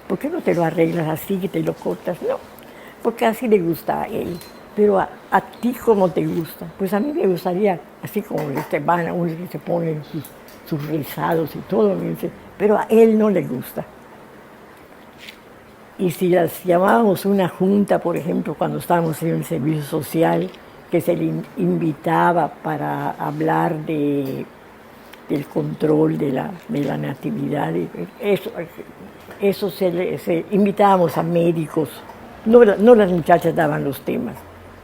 ¿por qué no te lo arreglas así, que te lo cortas? No, porque así le gusta a él. Pero a ti, ¿cómo te gusta? Pues a mí me gustaría, así como van a unos que se ponen sus rizados y todo, pero a él no le gusta. Y si las llamábamos una junta, por ejemplo, cuando estábamos en el servicio social, que se le invitaba para hablar del control de la natividad, eso se invitábamos a médicos, no las muchachas daban los temas.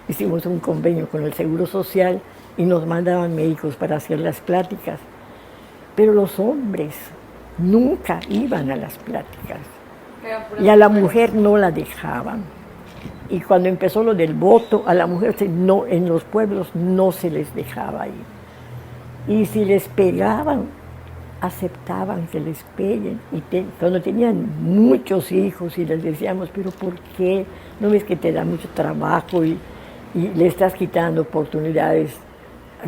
Hicimos un convenio con el Seguro Social y nos mandaban médicos para hacer las pláticas. Pero los hombres nunca iban a las pláticas. Y a la mujer no la dejaban. Y cuando empezó lo del voto, a la mujer en los pueblos no se les dejaba ir. Y si les pegaban, aceptaban que les peguen. Y cuando tenían muchos hijos y les decíamos, pero ¿por qué? ¿No ves que te da mucho trabajo y le estás quitando oportunidades?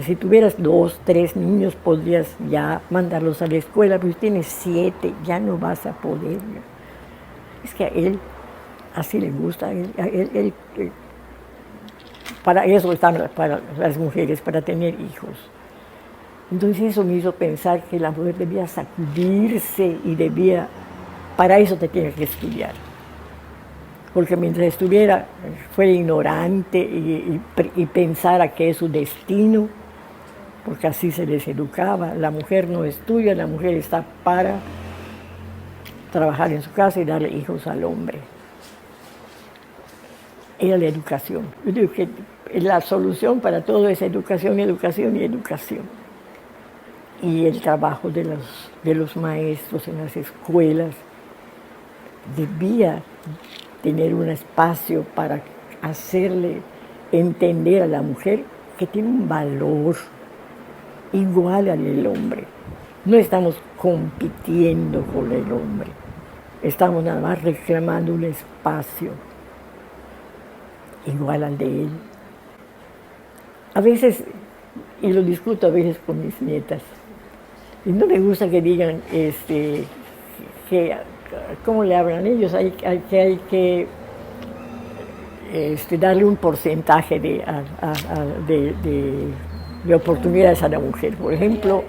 Si tuvieras 2, 3 niños, podrías ya mandarlos a la escuela, pero si tienes 7, ya no vas a poder. Es que a él así le gusta, para eso están para las mujeres, para tener hijos. Entonces eso me hizo pensar que la mujer debía sacudirse y para eso te tienes que estudiar. Porque mientras fuera ignorante y pensara que es su destino, porque así se les educaba, la mujer no estudia, la mujer está para trabajar en su casa y darle hijos al hombre. Era la educación. Yo digo que la solución para todo es educación, educación y educación. Y el trabajo de los maestros en las escuelas debía tener un espacio para hacerle entender a la mujer que tiene un valor igual al del hombre. No estamos compitiendo con el hombre, estamos nada más reclamando un espacio igual al de él. A veces, y lo discuto a veces con mis nietas, y no me gusta que digan ¿cómo le hablan ellos? Hay que darle un porcentaje de oportunidades a la mujer. Por ejemplo,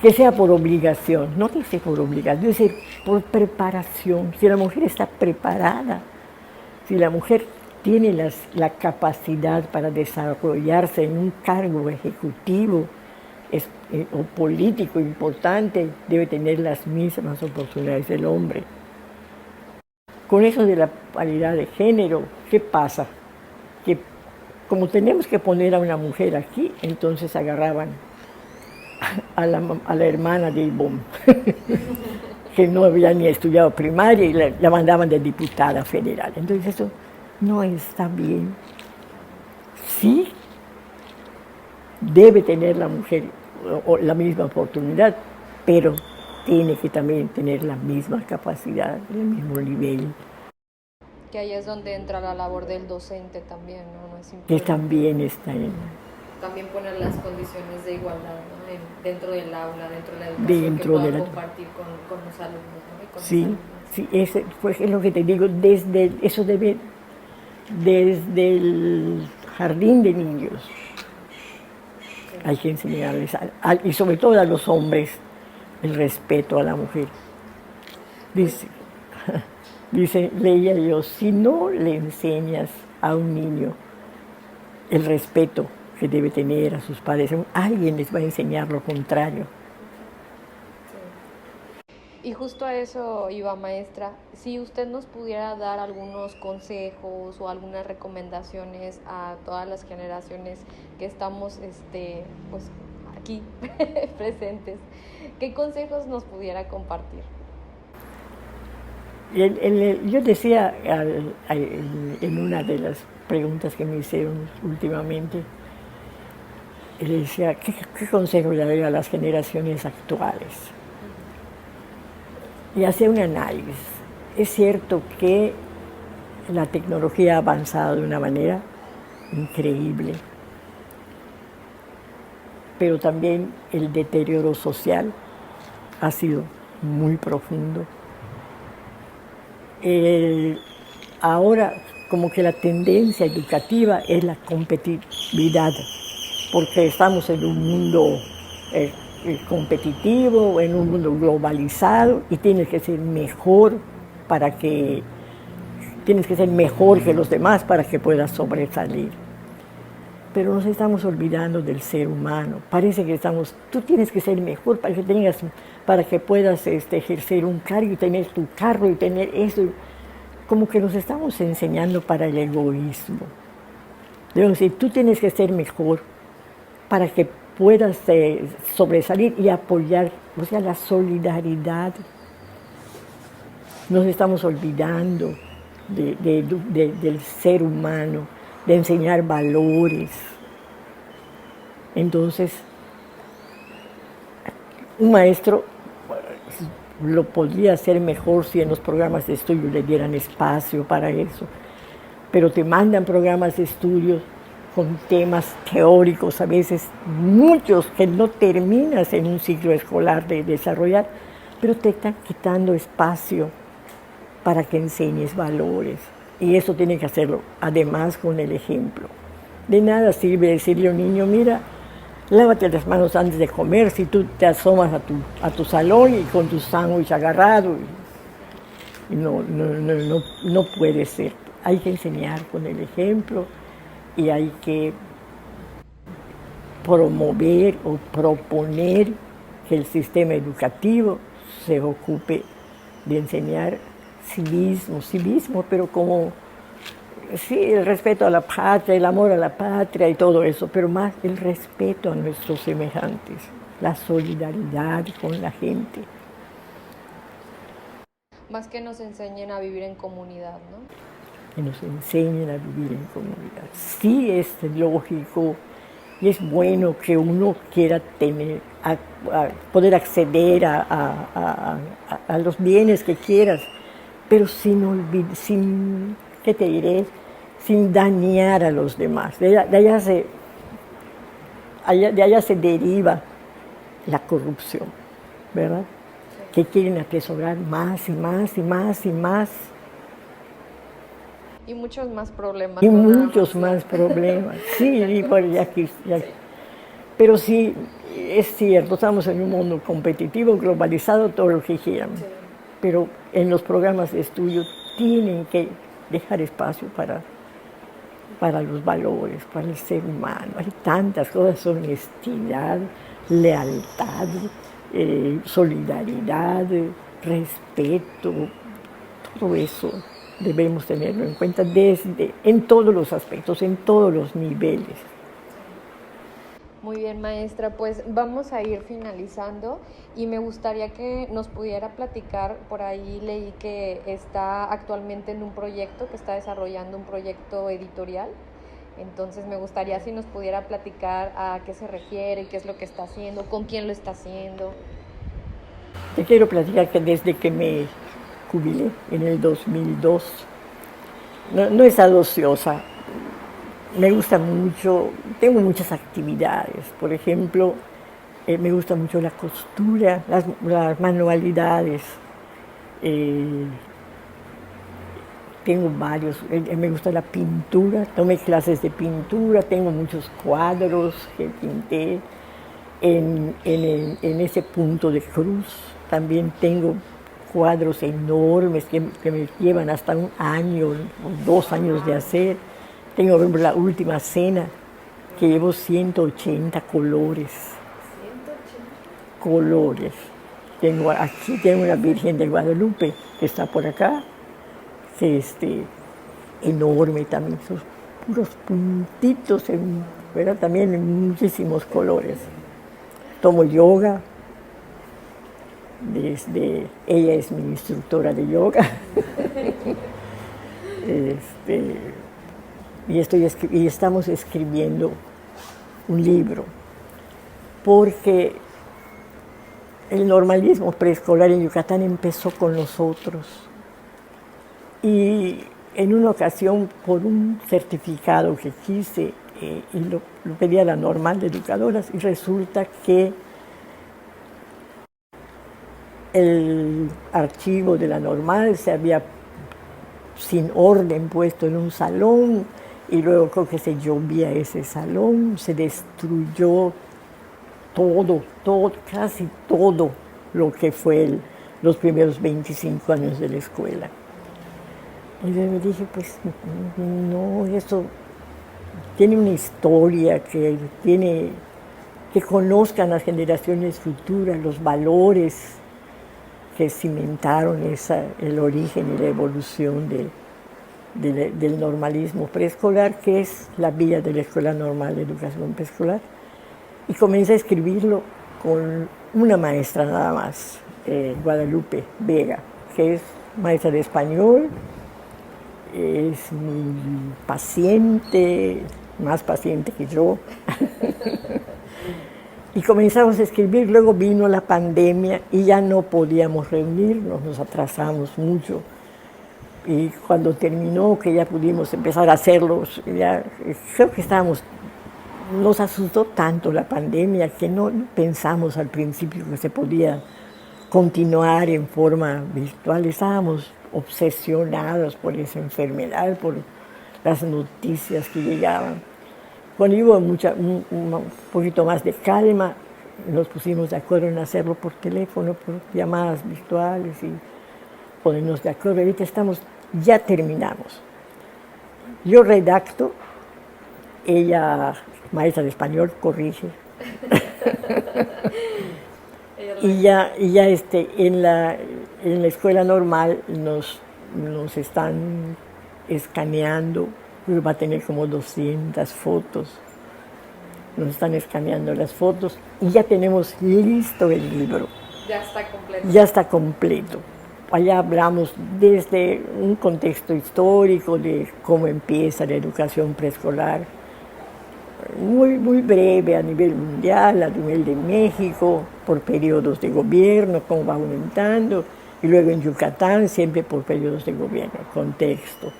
que sea por obligación, no dice por obligación, dice por preparación. Si la mujer está preparada, si la mujer tiene la capacidad para desarrollarse en un cargo ejecutivo o político importante, debe tener las mismas oportunidades del hombre. Con eso de la paridad de género, ¿qué pasa? Que como tenemos que poner a una mujer aquí, entonces agarraban a la hermana de Ivonne, que no había ni estudiado primaria, y la mandaban de diputada federal. Entonces eso no está bien. Sí debe tener la mujer la misma oportunidad, pero tiene que también tener la misma capacidad, el mismo nivel. Que ahí es donde entra la labor del docente también, ¿no? No es que también está también poner las condiciones de igualdad, ¿no? Dentro del aula, dentro de la educación, que puedan compartir con los alumnos, ¿no? Y con sí, los alumnos. sí, pues es lo que te digo, eso debe desde el jardín de niños. Sí. Hay que enseñarles, y sobre todo a los hombres, el respeto a la mujer. Leía yo, si no le enseñas a un niño el respeto que debe tener a sus padres, alguien les va a enseñar lo contrario. Y justo a eso iba, maestra. Si usted nos pudiera dar algunos consejos o algunas recomendaciones a todas las generaciones que estamos pues, aquí presentes, ¿qué consejos nos pudiera compartir? Yo decía en una de las preguntas que me hicieron últimamente, le decía, ¿qué consejo le daría a las generaciones actuales? Y hacía un análisis. Es cierto que la tecnología ha avanzado de una manera increíble, pero también el deterioro social ha sido muy profundo. Ahora como que la tendencia educativa es la competitividad, porque estamos en un mundo competitivo, en un mundo globalizado, y tienes que ser mejor que los demás para que puedas sobresalir. Pero nos estamos olvidando del ser humano. Parece que tú tienes que ser mejor para que puedas ejercer un cargo y tener tu carro y tener eso. Como que nos estamos enseñando para el egoísmo. Debo decir, tú tienes que ser mejor para que puedas sobresalir y apoyar, o sea, la solidaridad. Nos estamos olvidando del ser humano, de enseñar valores. Entonces, un maestro lo podría hacer mejor si en los programas de estudio le dieran espacio para eso, pero te mandan programas de estudio con temas teóricos, a veces muchos que no terminas en un ciclo escolar de desarrollar, pero te están quitando espacio para que enseñes valores. Y eso tiene que hacerlo, además con el ejemplo. De nada sirve decirle a un niño, mira, lávate las manos antes de comer, si tú te asomas a tu salón y con tu sándwich agarrado. No puede ser. Hay que enseñar con el ejemplo y hay que promover o proponer que el sistema educativo se ocupe de enseñar civismo, pero como, sí, el respeto a la patria, el amor a la patria y todo eso, pero más el respeto a nuestros semejantes, la solidaridad con la gente. Más que nos enseñen a vivir en comunidad, ¿no? Que nos enseñen a vivir en comunidad. Sí es lógico y es bueno que uno quiera poder acceder a los bienes que quieras, pero sin ¿qué te diré? Sin dañar a los demás. De allá se deriva la corrupción, ¿verdad? Que quieren atesorar más y más y más y más. Y muchos más problemas. Y muchos más problemas, sí, pero sí, es cierto, estamos en un mundo competitivo, globalizado, todo lo que quieran, sí. Pero en los programas de estudio tienen que dejar espacio para los valores, para el ser humano. Hay tantas cosas, honestidad, lealtad, solidaridad, respeto, todo eso debemos tenerlo en cuenta en todos los aspectos, en todos los niveles. Muy bien, maestra, pues vamos a ir finalizando y me gustaría que nos pudiera platicar, por ahí leí que está actualmente en un proyecto, que está desarrollando un proyecto editorial, entonces me gustaría si nos pudiera platicar a qué se refiere, qué es lo que está haciendo, con quién lo está haciendo. Te quiero platicar que desde que me jubilé en el 2002, no he estado ociosa. me gusta mucho, tengo muchas actividades. Por ejemplo, me gusta mucho la costura, las manualidades. Tengo varios, me gusta la pintura, tomé clases de pintura, tengo muchos cuadros que pinté en ese punto de cruz. También tengo cuadros enormes que me llevan hasta 1 año o 2 años de hacer. Tengo, por ejemplo, la Última Cena, que llevo 180 colores. 180 colores. Aquí tengo una Virgen de Guadalupe, que está por acá, que es enorme también, esos puros puntitos, pero también en muchísimos colores. Tomo yoga, ella es mi instructora de yoga. Y estamos escribiendo un libro, porque el normalismo preescolar en Yucatán empezó con nosotros. Y en una ocasión, por un certificado que quise, y lo pedí a la Normal de Educadoras, y resulta que el archivo de la Normal se había sin orden puesto en un salón, y luego creo que se llovía ese salón, se destruyó todo, casi todo lo que fue los primeros 25 años de la escuela. Y yo me dije, pues no, eso tiene una historia que conozcan las generaciones futuras los valores que cimentaron el origen y la evolución del normalismo preescolar, que es la vía de la Escuela Normal de Educación Preescolar. Y comencé a escribirlo con una maestra nada más, Guadalupe Vega, que es maestra de español, es muy paciente, más paciente que yo. Y comenzamos a escribir, luego vino la pandemia y ya no podíamos reunirnos, nos atrasamos mucho. Y cuando terminó, que ya pudimos empezar a hacerlos, creo que nos asustó tanto la pandemia que no pensamos al principio que se podía continuar en forma virtual. Estábamos obsesionados por esa enfermedad, por las noticias que llegaban. Cuando hubo un poquito más de calma, nos pusimos de acuerdo en hacerlo por teléfono, por llamadas virtuales y ponernos de acuerdo. Ahorita ya terminamos. Yo redacto, ella, maestra de español, corrige. y ya en la escuela normal nos están escaneando. Va a tener como 200 fotos. Nos están escaneando las fotos y ya tenemos listo el libro. Ya está completo. Ya está completo. Allá hablamos desde un contexto histórico de cómo empieza la educación preescolar, muy, muy breve a nivel mundial, a nivel de México, por periodos de gobierno, cómo va aumentando, y luego en Yucatán siempre por periodos de gobierno, contexto.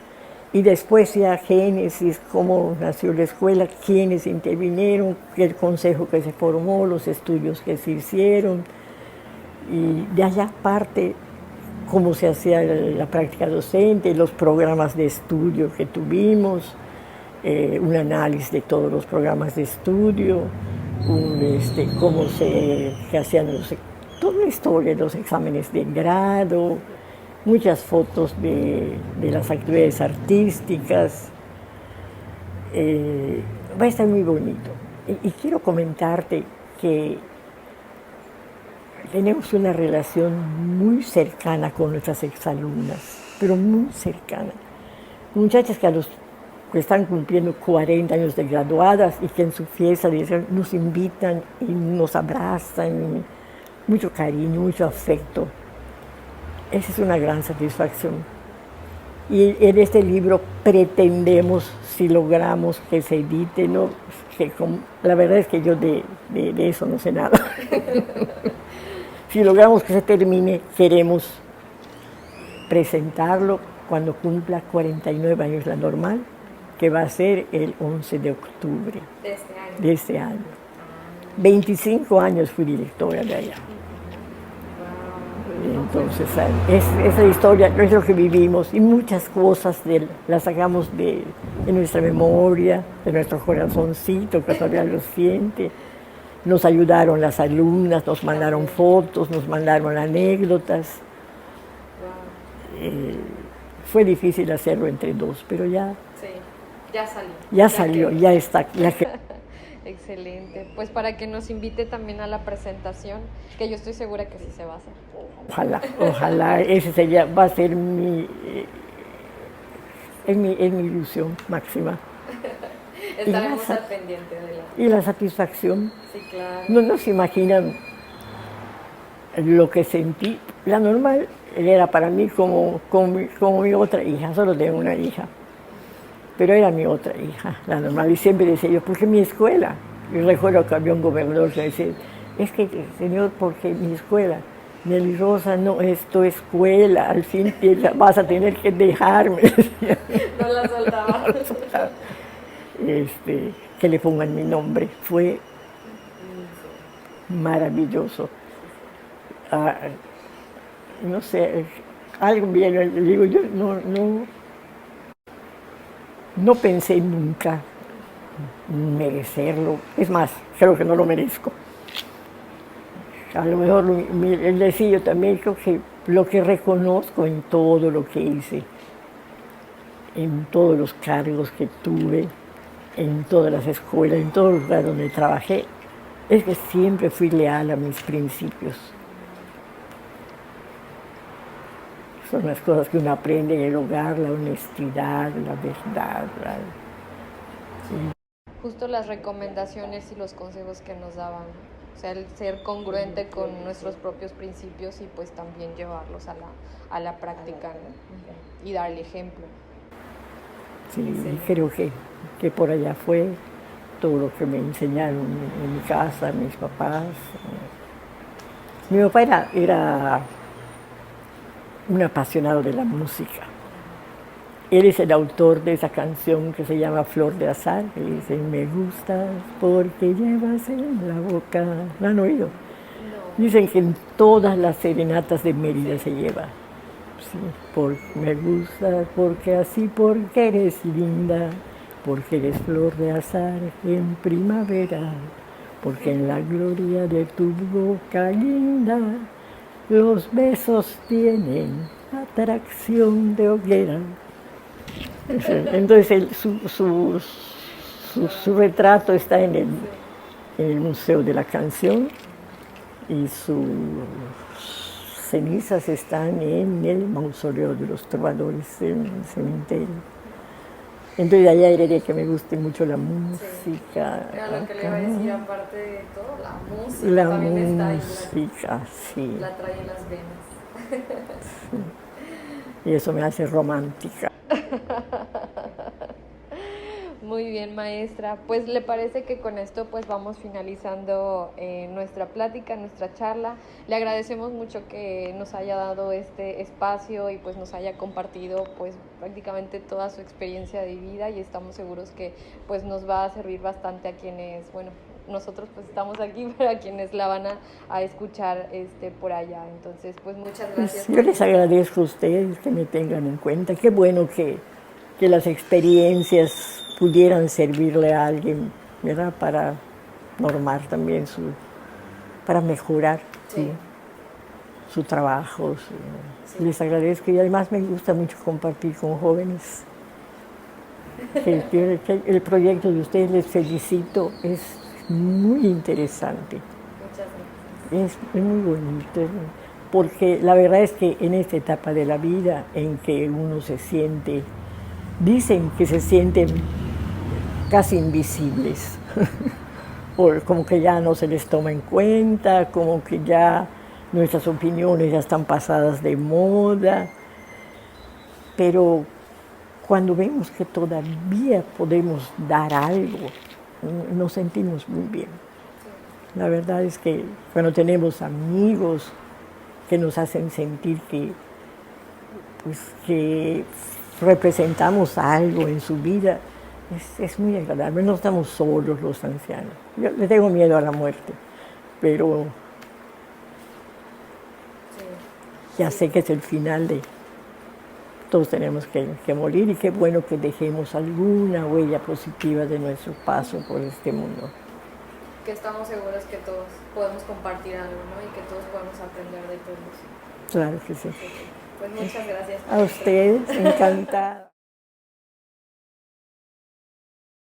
Y después ya génesis, cómo nació la escuela, quiénes intervinieron, el consejo que se formó, los estudios que se hicieron. Y de allá parte cómo se hacía la práctica docente, los programas de estudio que tuvimos, un análisis de todos los programas de estudio, cómo se hacían toda la historia de los exámenes de grado, muchas fotos de las actividades artísticas. Va a estar muy bonito. Y quiero comentarte que tenemos una relación muy cercana con nuestras exalumnas, pero muy cercana. Muchachas que están cumpliendo 40 años de graduadas y que en su fiesta nos invitan y nos abrazan, mucho cariño, mucho afecto. Esa es una gran satisfacción. Y en este libro pretendemos, si logramos que se edite, ¿no? La verdad es que yo de eso no sé nada. Si logramos que se termine, queremos presentarlo cuando cumpla 49 años la normal que va a ser el 11 de octubre De este año. de este año. 25 años fui directora de allá. Entonces, esa historia es lo que vivimos y muchas cosas las sacamos de nuestra memoria, de nuestro corazoncito, que todavía lo siente. Nos ayudaron las alumnas, nos mandaron fotos, nos mandaron anécdotas. Fue difícil hacerlo entre dos, pero ya, Sí, ya salió. ya salió, quedó. ya está. Excelente. Pues para que nos invite también a la presentación, que yo estoy segura que sí se va a hacer. Ojalá, ese va a ser es mi ilusión máxima. Estaremos al pendiente de la... Y la satisfacción. Sí, claro. No se imaginan lo que sentí. La normal era para mí como mi otra hija, solo tengo una hija. Pero era mi otra hija, la normal. Y siempre decía yo, porque mi escuela. Y recuerdo que había un gobernador que decía, es que, señor, porque mi escuela. Nelly Rosa, no es tu escuela, al fin vas a tener que dejarme. No la soltaba. Que le pongan mi nombre. Fue maravilloso. No sé, algo bien, digo, yo no pensé nunca merecerlo. Es más, creo que no lo merezco. A lo mejor el decillo también, creo que lo que reconozco en todo lo que hice, en todos los cargos que tuve, en todas las escuelas, en todos los lugares donde trabajé, es que siempre fui leal a mis principios. Son las cosas que uno aprende en el hogar, la honestidad, la verdad. Justo las recomendaciones y los consejos que nos daban. O sea, el ser congruente con nuestros propios principios y pues también llevarlos a la práctica, ¿no? Y dar el ejemplo. Sí, creo que por allá fue todo lo que me enseñaron en mi casa, mis papás. Mi papá era un apasionado de la música. Él es el autor de esa canción que se llama Flor de Azar, que dice, me gustas porque llevas en la boca. ¿La han oído? No. Dicen que en todas las serenatas de Mérida se lleva. Sí, me gustas porque así, porque eres linda, porque eres flor de azar en primavera, porque en la gloria de tu boca linda los besos tienen atracción de hoguera. Entonces su retrato está en el Museo de la Canción y sus cenizas están en el Mausoleo de los Trovadores en el cementerio. Entonces de allá heredé que me guste mucho la música. Era lo que le iba a decir, aparte de todo, la música también está ahí. La música, sí. La trae en las venas. Sí. Y eso me hace romántica. Muy bien, maestra. Pues le parece que con esto pues vamos finalizando nuestra plática, nuestra charla. Le agradecemos mucho que nos haya dado este espacio y pues nos haya compartido pues prácticamente toda su experiencia de vida y estamos seguros que pues nos va a servir bastante a quienes, bueno, nosotros pues estamos aquí, pero a quienes la van a escuchar por allá. Entonces, pues muchas gracias. Yo les agradezco a ustedes que me tengan en cuenta. Qué bueno que las experiencias pudieran servirle a alguien, ¿verdad? Para normar también para mejorar su trabajo. Sí. Les agradezco y además me gusta mucho compartir con jóvenes. El proyecto de ustedes, les felicito, es muy interesante. Muchas gracias. Es muy bonito, porque la verdad es que en esta etapa de la vida en que uno dicen que se sienten casi invisibles, o como que ya no se les toma en cuenta, como que ya nuestras opiniones ya están pasadas de moda, pero cuando vemos que todavía podemos dar algo, nos sentimos muy bien. La verdad es que cuando tenemos amigos que nos hacen sentir que representamos algo en su vida, Es muy agradable, no estamos solos los ancianos. Yo le tengo miedo a la muerte, pero ya sé que es el final de... Todos tenemos que morir y qué bueno que dejemos alguna huella positiva de nuestro paso por este mundo. Que estamos seguros que todos podemos compartir algo, ¿no? Y que todos podemos aprender de todos. Claro que sí. Pues muchas gracias. A usted, encantada.